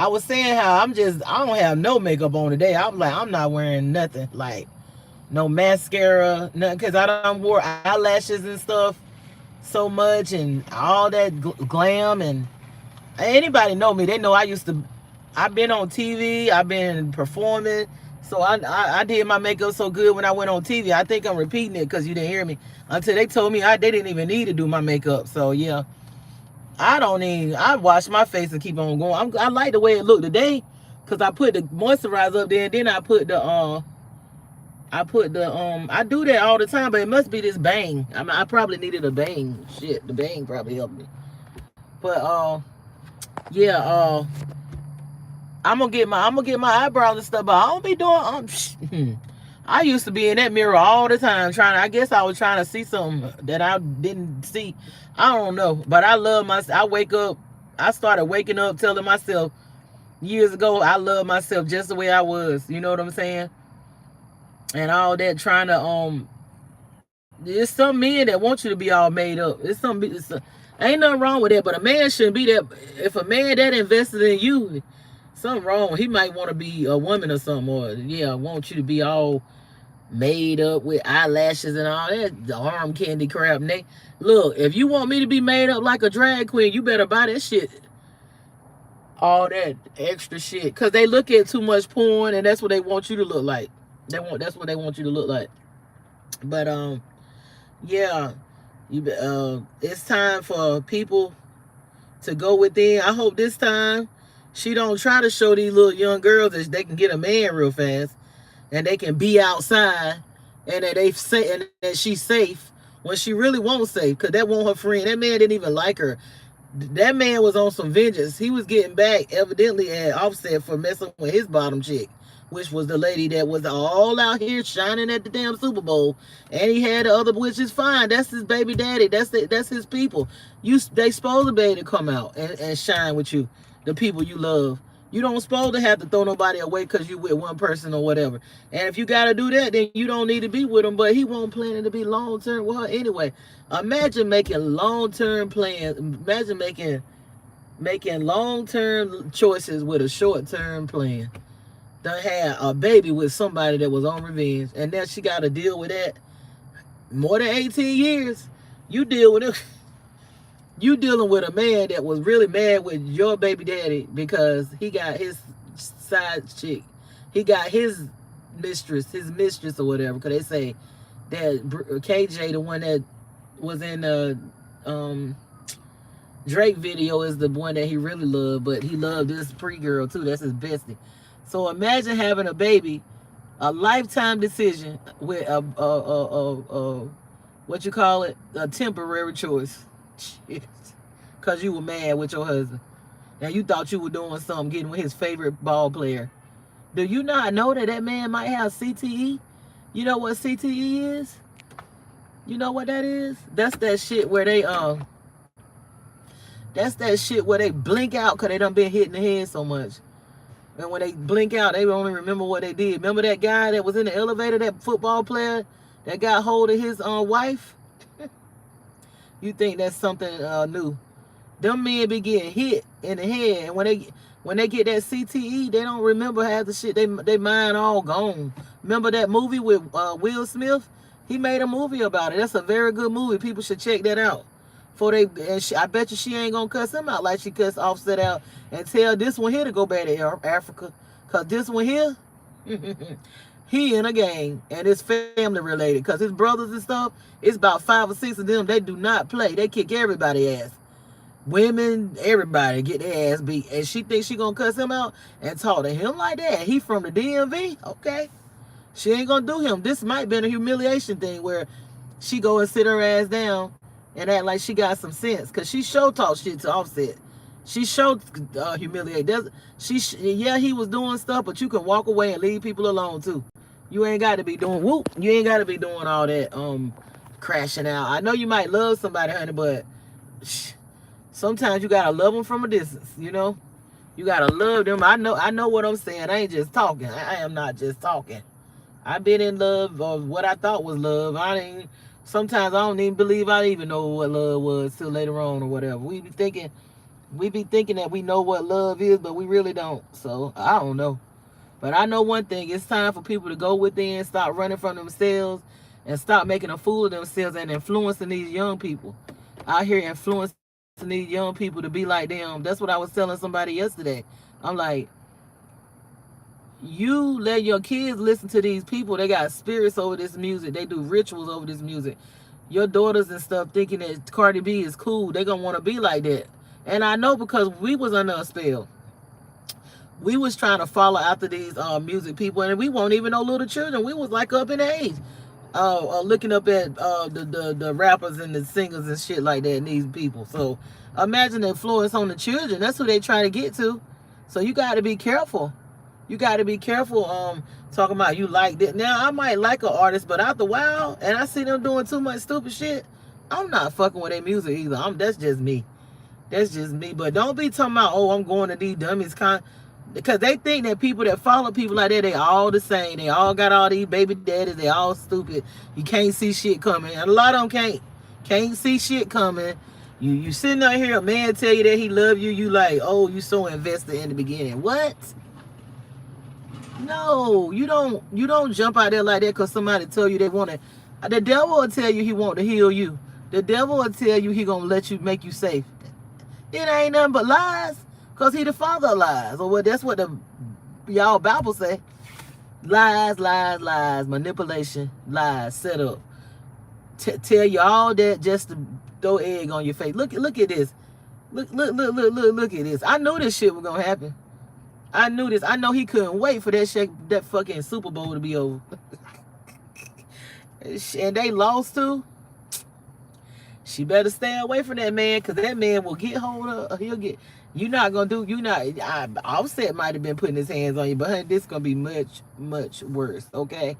was saying how I don't have no makeup on today. I'm like, I'm not wearing nothing. Like no mascara, nothing, because I don't wore eyelashes and stuff so much and all that glam. And anybody know me, they know I've been on TV, I've been performing. So I did my makeup so good when I went on TV. I think I'm repeating it because you didn't hear me until they told me they didn't even need to do my makeup. So yeah, I wash my face and keep on going. I like the way it looked today because I put the moisturizer up there, and then I do that all the time, but it must be this bang. I probably needed a bang. Shit, the bang probably helped me. But yeah, I'm gonna get my eyebrows and stuff, but I don't be doing I used to be in that mirror all the time I guess I was trying to see something that I didn't see. I don't know, but I love I started waking up telling myself years ago I love myself just the way I was. You know what I'm saying? And all that trying to there's some men that want you to be all made up. Ain't nothing wrong with that, but a man shouldn't be that. If a man that invested in you, something wrong. He might want to be a woman or something, or want you to be all made up with eyelashes and all that the arm candy crap. Look, if you want me to be made up like a drag queen, you better buy that shit. All that extra shit, because they look at too much porn, and that's what they want you to look like. That's what they want you to look like. But yeah, it's time for people to go within. I hope this time she don't try to show these little young girls that they can get a man real fast and they can be outside and that she's safe when she really won't safe, because that won't her friend. That man didn't even like her. That man was on some vengeance. He was getting back evidently at Offset for messing with his bottom chick, which was the lady that was all out here shining at the damn Super Bowl. And he had the other, which is fine. That's his baby daddy. That's his people. They supposed to be able to come out and shine with you, the people you love. You don't supposed to have to throw nobody away because you with one person or whatever. And if you got to do that, then you don't need to be with him. But he won't plan to be long-term with her anyway. Imagine making long-term plans. Imagine making long-term choices with a short-term plan. Done had a baby with somebody that was on revenge, and then she got to deal with that more than 18 years. You deal with it. You dealing with a man that was really mad with your baby daddy because he got his side chick. He got his mistress or whatever. Because they say that KJ, the one that was in the Drake video, is the one that he really loved, but he loved this pre-girl too. That's his bestie. So imagine having a baby, a lifetime decision with a what you call it, a temporary choice. Because you were mad with your husband. And you thought you were doing something, getting with his favorite ball player. Do you not know that man might have CTE? You know what CTE is? You know what that is? That's that shit where they blink out because they done been hit in the head so much. And when they blink out, they only remember what they did. Remember that guy that was in the elevator, that football player that got hold of his wife? You think that's something new? Them men be getting hit in the head, and when they get that CTE, they don't remember half the shit. They mind all gone. Remember that movie with Will Smith? He made a movie about it. That's a very good movie. People should check that out. I bet you she ain't gonna cuss him out like she cussed Offset out and tell this one here to go back to Africa, cause this one here, he in a gang and it's family related. Cause his brothers and stuff, it's about 5 or 6 of them. They do not play. They kick everybody's ass. Women, everybody get their ass beat, and she thinks she gonna cuss him out and talk to him like that. He from the DMV, okay? She ain't gonna do him. This might be a humiliation thing where she go and sit her ass down and act like she got some sense, cause she show talk shit to Offset. She showed humiliate. He was doing stuff, but you can walk away and leave people alone too. You ain't got to be doing whoop. You ain't got to be doing all that crashing out. I know you might love somebody, honey, but sometimes you gotta love them from a distance. You know, you gotta love them. I know what I'm saying. I ain't just talking. I am not just talking. I've been in love, or what I thought was love. Sometimes I don't even believe I even know what love was till later on or whatever. We be thinking that we know what love is, but we really don't. So I don't know. But I know one thing, it's time for people to go within, stop running from themselves, and stop making a fool of themselves and influencing these young people. Out here influencing these young people to be like them. That's what I was telling somebody yesterday. I'm like, you let your kids listen to these people. They got spirits over this music. They do rituals over this music. Your daughters and stuff thinking that Cardi B is cool. They gonna want to be like that. And I know because we was under a spell. We was trying to follow after these music people, and we won't even know little children. We was like up in age, looking up at the rappers and the singers and shit like that, and these people. So imagine the influence on the children. That's who they try to get to. So you got to be careful. You got to be careful. Talking about you like that. Now I might like an artist, but after a while, and I see them doing too much stupid shit, I'm not fucking with their music either. That's just me. That's just me. But don't be talking about, oh, I'm going to these dummies because they think that people that follow people like that, they all the same. They all got all these baby daddies. They all stupid. You can't see shit coming. And a lot of them can't see shit coming. You sitting out here, a man tell you that he love you. You like, oh, you so invested in the beginning. What? No, you don't jump out there like that because somebody tell you they want to. The devil will tell you he want to heal you. The devil will tell you he gonna make you safe. It ain't nothing but lies, because he the father of lies. Or what? That's what y'all Bible say. Lies, lies, lies, manipulation, lies, set up. Tell you all that just to throw egg on your face. Look at this. Look at this. I knew this shit was gonna happen. I knew this. I know he couldn't wait for that fucking Super Bowl to be over. And they lost too. She better stay away from that man, because that man will get hold of. You're not gonna do. Offset might have been putting his hands on you, but honey, this gonna be much, much worse. Okay,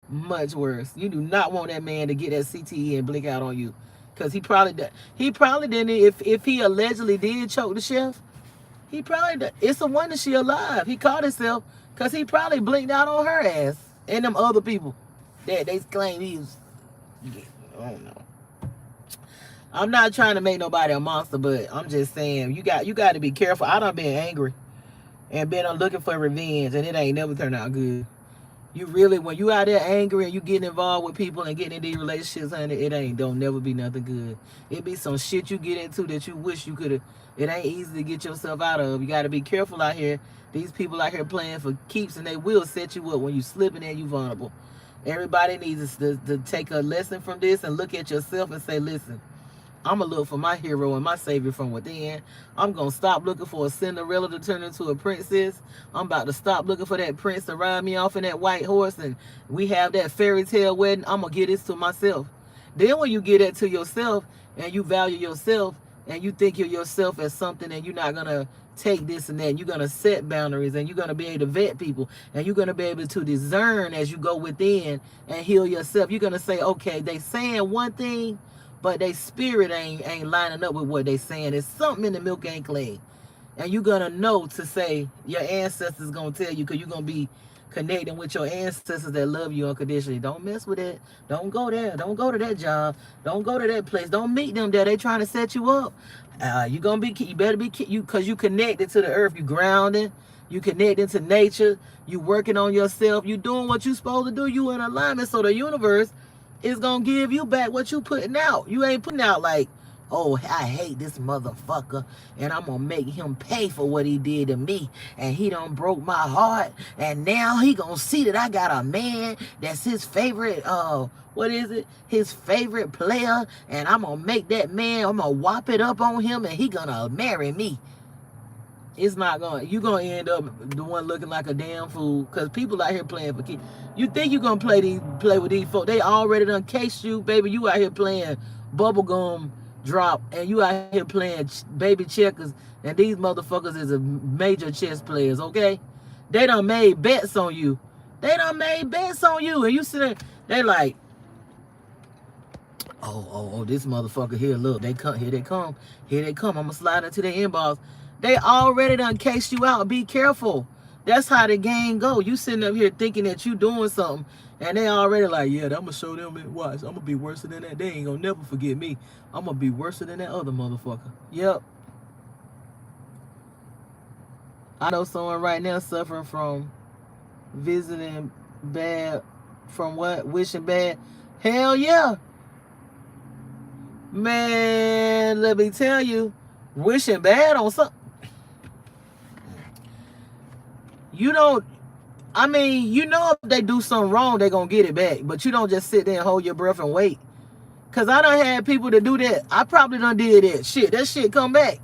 much worse. You do not want that man to get that CTE and blink out on you, because he probably didn't. If he allegedly did choke the chef, he probably did. It's a wonder she alive. He caught himself because he probably blinked out on her ass and them other people that they claim he was. I don't know. I'm not trying to make nobody a monster, but I'm just saying you got to be careful. I done been angry and been looking for revenge, and it ain't never turned out good. You really, when you out there angry and you getting involved with people and getting in these relationships, honey, don't never be nothing good. It be some shit you get into that you wish you could have. It ain't easy to get yourself out of. You got to be careful out here. These people out here playing for keeps, and they will set you up when you slipping and you vulnerable. Everybody needs to take a lesson from this and look at yourself and say, listen, I'm going to look for my hero and my savior from within. I'm going to stop looking for a Cinderella to turn into a princess. I'm about to stop looking for that prince to ride me off in that white horse and we have that fairy tale wedding. I'm going to get this to myself. Then when you get that to yourself and you value yourself and you think of yourself as something, and you're not going to take this and that, and you're going to set boundaries, and you're going to be able to vet people, and you're going to be able to discern as you go within and heal yourself. You're going to say, okay, they saying one thing, but they spirit ain't lining up with what they saying. It's something in the milk ain't clean. And you're going to know to say, your ancestors going to tell you, because you're going to be connecting with your ancestors that love you unconditionally. Don't mess with it. Don't go there. Don't go to that job. Don't go to that place. Don't meet them there. They trying to set you up. You better be, because you connected to the earth. You grounded. You connected to nature. You working on yourself. You doing what you supposed to do. You in alignment. So the universe is going to give you back what you putting out. You ain't putting out like, oh, I hate this motherfucker, and I'm going to make him pay for what he did to me, and he done broke my heart, and now he going to see that I got a man that's his favorite, his favorite player, and I'm going to make that man, I'm going to whop it up on him, and he going to marry me. It's not going to, you're going to end up the one looking like a damn fool, because people out here playing for kids. You think you're going to play with these folks. They already done cased you, baby. You out here playing bubblegum drop, and you out here playing baby checkers, and these motherfuckers is a major chess players, okay? They done made bets on you. And you sit there, they like, oh, this motherfucker here, look, here they come. I'm gonna slide into their inbox. They already done cased you out. Be careful. That's how the game go. You sitting up here thinking that you doing something, and they already like, yeah, I'm gonna show them it. Watch, I'm gonna be worse than that. They ain't gonna never forget me. I'm gonna be worse than that other motherfucker. Yep. I know someone right now suffering from visiting bad, from what? Wishing bad. Hell yeah. Man, let me tell you, wishing bad on something. You don't, I mean, you know if they do something wrong, they gonna get it back. But you don't just sit there and hold your breath and wait. Cause I done had people to do that. I probably done did that shit. That shit come back.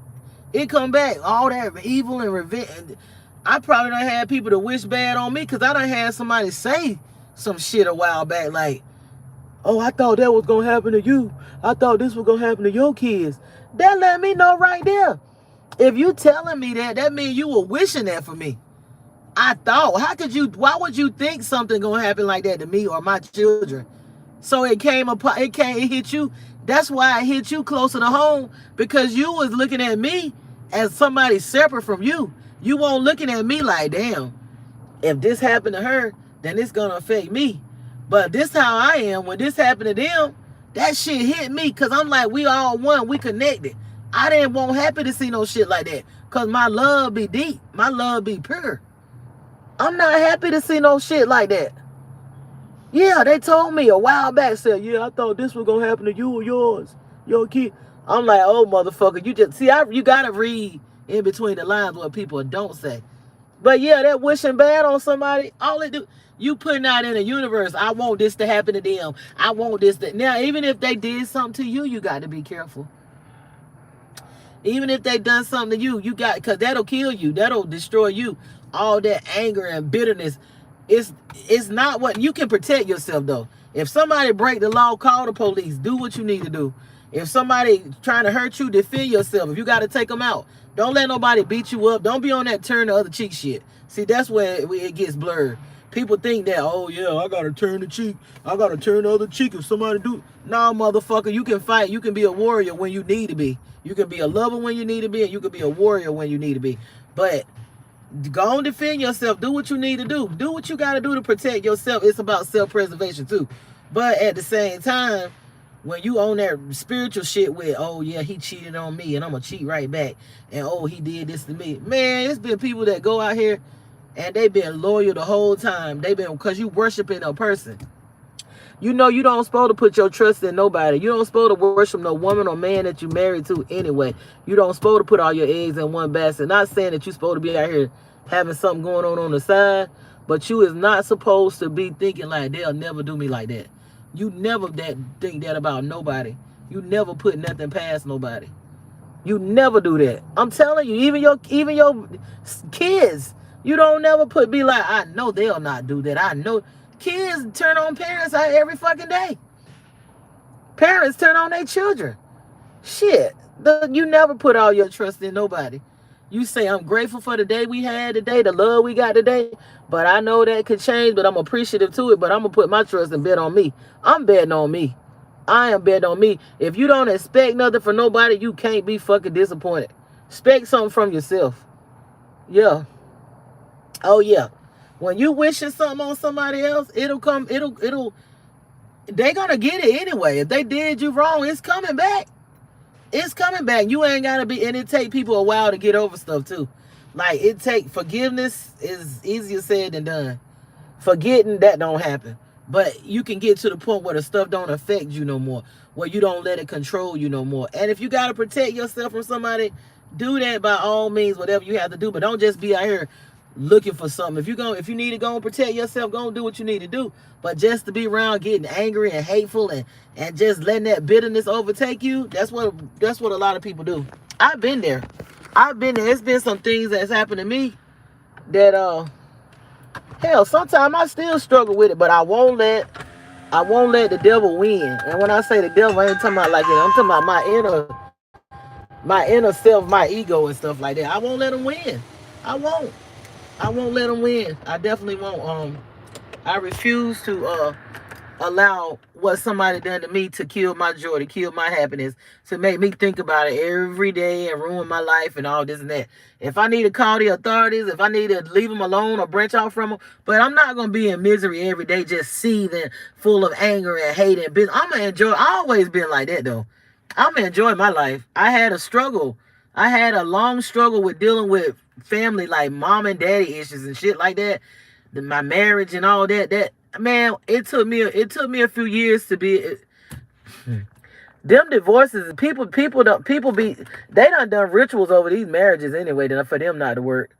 It come back. All that evil and revenge. I probably done had people to wish bad on me because I done had somebody say some shit a while back like, oh, I thought that was gonna happen to you. I thought this was gonna happen to your kids. That let me know right there. If you telling me that, that means you were wishing that for me. I thought, how could you, why would you think something gonna happen like that to me or my children? So it hit you. That's why it hit you closer to home, because you was looking at me as somebody separate from you. You weren't looking at me like, damn, if this happened to her, then it's gonna affect me. But this how I am. When this happened to them, that shit hit me, because I'm like, we all one, we connected. I didn't want happy to see no shit like that, because my love be deep. My love be pure. I'm not happy to see no shit like that. Yeah, they told me a while back, said, yeah, I thought this was going to happen to you or yours, your kid. I'm like, oh, motherfucker, you just, see, you got to read in between the lines what people don't say. But yeah, that wishing bad on somebody, all they do, you putting out in the universe, I want this to happen to them. I want this to, now, even if they did something to you, you got to be careful. Even if they done something to you, you got, because that'll kill you. That'll destroy you. All that anger and bitterness. It's not what, you can protect yourself though. If somebody break the law, call the police. Do what you need to do. If somebody trying to hurt you, defend yourself. If you got to take them out, don't let nobody beat you up. Don't be on that turn the other cheek shit. See, that's where it gets blurred. People think that, oh yeah, I got to turn the cheek. I got to turn the other cheek if somebody do. No, motherfucker, you can fight. You can be a warrior when you need to be. You can be a lover when you need to be, and you can be a warrior when you need to be. But go on, defend yourself. Do what you need to do. Do what you got to do to protect yourself. It's about self-preservation too. But at the same time, when you own that spiritual shit with, oh yeah, he cheated on me and I'm going to cheat right back. And oh, he did this to me. Man, it's been people that go out here and they been loyal the whole time. They been, because you worshiping a person. You know you don't supposed to put your trust in nobody. You don't supposed to worship no woman or man that you married to anyway. You don't supposed to put all your eggs in one basket. Not saying that you supposed to be out here having something going on the side, but you is not supposed to be thinking like, they'll never do me like that. You never think that about nobody. You never put nothing past nobody. You never do that. I'm telling you, even your kids, you don't never be like, I know they'll not do that. I know. Kids turn on parents every fucking day. Parents turn on their children. Shit. You never put all your trust in nobody. You say, I'm grateful for the day we had today, the love we got today, but I know that could change, but I'm appreciative to it, but I'm going to put my trust and bet on me. I'm betting on me. I am betting on me. If you don't expect nothing from nobody, you can't be fucking disappointed. Expect something from yourself. Yeah. Oh, yeah. When you wishing something on somebody else, they gonna get it anyway. If they did you wrong, it's coming back. It's coming back. You ain't gotta be, and it take people a while to get over stuff too. Like, forgiveness is easier said than done. Forgetting, that don't happen. But you can get to the point where the stuff don't affect you no more, where you don't let it control you no more. And if you gotta protect yourself from somebody, do that by all means, whatever you have to do. But don't just be out here looking for something. If you need to go and protect yourself, go and do what you need to do. But just to be around getting angry and hateful and just letting that bitterness overtake you, that's what a lot of people do. I've been there. It's been some things that's happened to me that hell, sometimes I still struggle with it, but I won't let the devil win. And when I say the devil, I ain't talking about like that. I'm talking about my inner self, my ego and stuff like that. I won't let him win. I won't let them win. I definitely won't. I refuse to allow what somebody done to me to kill my joy, to kill my happiness, to make me think about it every day and ruin my life and all this and that. If I need to call the authorities, if I need to leave them alone or branch out from them, but I'm not going to be in misery every day just seething full of anger and hate and business. I'm going to enjoy. I always been like that though. I'm going to enjoy my life. I had a struggle. I had a long struggle with dealing with family, like mom and daddy issues and shit like that. My marriage and all that. That man, it took me a few years to be. Them divorces, people be, they done rituals over these marriages anyway. For them not to work,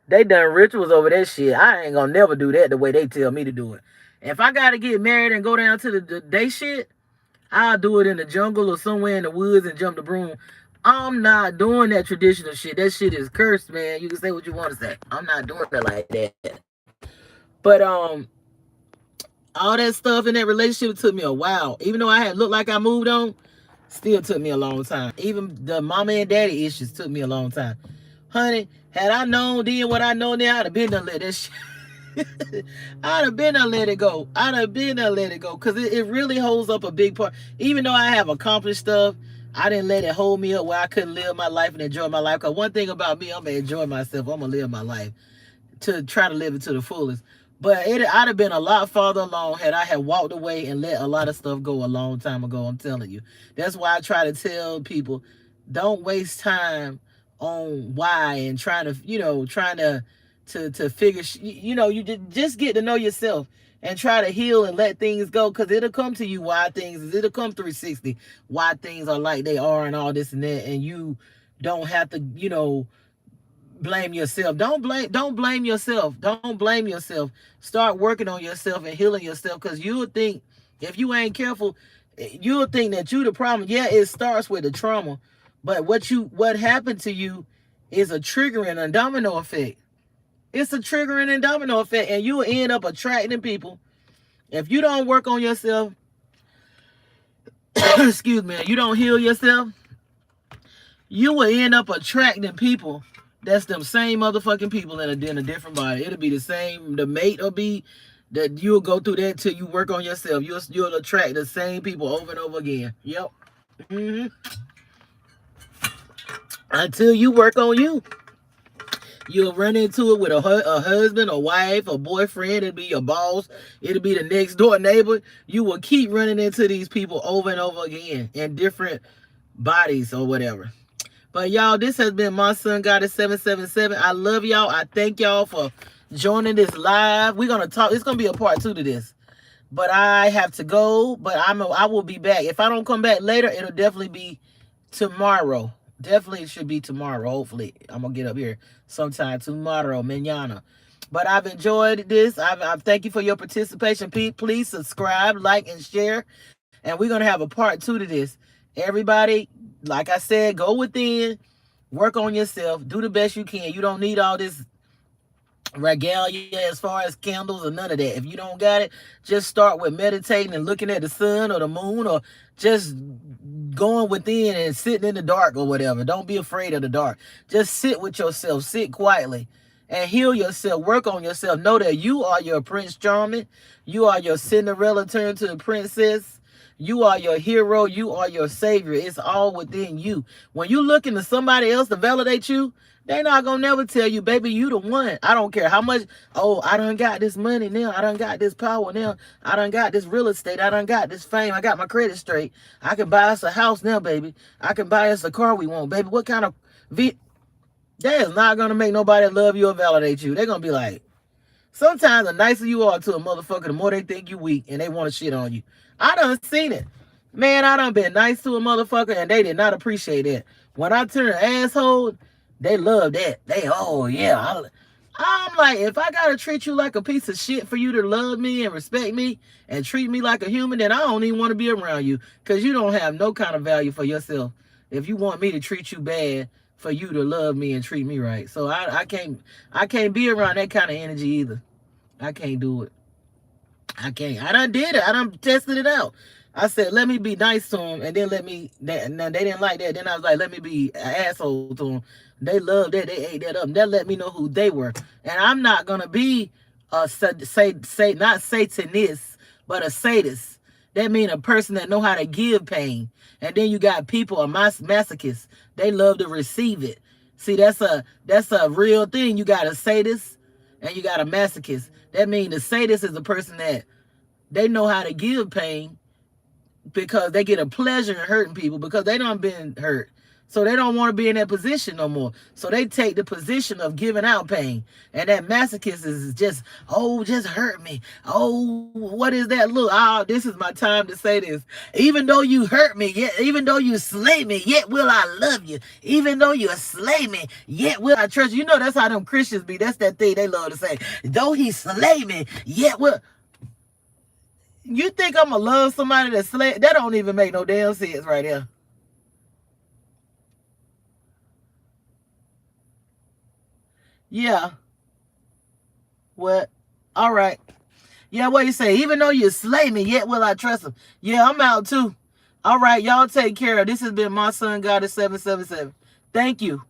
they done rituals over that shit. I ain't gonna never do that the way they tell me to do it. If I gotta get married and go down to the day shit, I'll do it in the jungle or somewhere in the woods and jump the broom. I'm not doing that traditional shit. That shit is cursed, man. You can say what you want to say. I'm not doing it like that. But all that stuff in that relationship took me a while. Even though I had looked like I moved on, still took me a long time. Even the mama and daddy issues took me a long time. Honey, had I known then what I know now, I'd have been done let that shit. I'd have been done let it go. I'd have been done let it go. Because it really holds up a big part. Even though I have accomplished stuff, I didn't let it hold me up where I couldn't live my life and enjoy my life. Because one thing about me, I'm going to enjoy myself. I'm going to live my life to try to live it to the fullest. But I'd have been a lot farther along had I had walked away and let a lot of stuff go a long time ago. I'm telling you. That's why I try to tell people, don't waste time on why and trying to figure, you just get to know yourself and try to heal and let things go, because it'll come to you why things, it'll come 360, why things are like they are and all this and that, and you don't have to, blame yourself. Don't blame yourself. Don't blame yourself. Start working on yourself and healing yourself, because you'll think, if you ain't careful, you'll think that you the problem. Yeah, it starts with the trauma, but what happened to you is a triggering and domino effect. It's a triggering and domino effect, and you'll end up attracting people. If you don't work on yourself, excuse me, you don't heal yourself, you will end up attracting people that's them same motherfucking people in a different body. It'll be the same. The mate will be that you'll go through that till you work on yourself. You'll attract the same people over and over again. Yep. Until you work on you. You'll run into it with a husband, a wife, a boyfriend. It'll be your boss. It'll be the next door neighbor. You will keep running into these people over and over again in different bodies or whatever. But y'all, this has been MaSunGoddess777. I love y'all. I thank y'all for joining this live. We're gonna talk. It's gonna be a part 2 to this. But I have to go. But I will be back. If I don't come back later, it'll definitely be tomorrow. Definitely should be tomorrow. Hopefully, I'm gonna get up here sometime tomorrow, mañana. But I've enjoyed this. I thank you for your participation. Please subscribe, like, and share. And we're gonna have a part 2 to this. Everybody, like I said, go within, work on yourself, do the best you can. You don't need all this regalia as far as candles or none of that. If you don't got it, just start with meditating and looking at the sun or the moon, or just going within and sitting in the dark or whatever. Don't be afraid of the dark. Just sit with yourself, sit quietly and heal yourself, work on yourself. Know that you are your Prince Charming. You are your Cinderella turned to the princess. You are your hero. You are your savior. It's all within you. When you looking to somebody else to validate you, they not gonna never tell you, baby, you the one. I don't care how much, oh, I done got this money now. I done got this power now. I done got this real estate. I done got this fame. I got my credit straight. I can buy us a house now, baby. I can buy us a car we want, baby. What kind of that is not gonna make nobody love you or validate you. They're gonna be like, sometimes the nicer you are to a motherfucker, the more they think you weak and they want to shit on you. I done seen it. Man, I done been nice to a motherfucker and they did not appreciate it. When I turn asshole, they love that. They, oh yeah. I'm like, if I gotta treat you like a piece of shit for you to love me and respect me and treat me like a human, then I don't even want to be around you, because you don't have no kind of value for yourself if you want me to treat you bad for you to love me and treat me right. So I can't be around that kind of energy either. I can't do it. I can't. I done did it. I done tested it out. I said, let me be nice to them, and then now they didn't like that. Then I was like, let me be an asshole to them. They loved that. They ate that up. And that let me know who they were. And I'm not going to be, not Satanist, But a sadist, that means a person that know how to give pain. And then you got people, a masochist. They love to receive it. See, that's a real thing. You got a sadist and you got a masochist. That means the sadist is a person that they know how to give pain because they get a pleasure in hurting people because they done been hurt. So they don't want to be in that position no more. So they take the position of giving out pain. And that masochist is just, oh, just hurt me. Oh, what is that? Look, oh, this is my time to say this. Even though you hurt me, yet even though you slay me, yet will I love you. Even though you slay me, yet will I trust you. You know that's how them Christians be. That's that thing they love to say. Though he slay me, yet will... You think I'm going to love somebody that slay? That don't even make no damn sense right there. Yeah. What? All right. Yeah, what you say? Even though you slay me, yet will I trust him. Yeah, I'm out too. All right, y'all take care. This has been MaSunGoddess777. Thank you.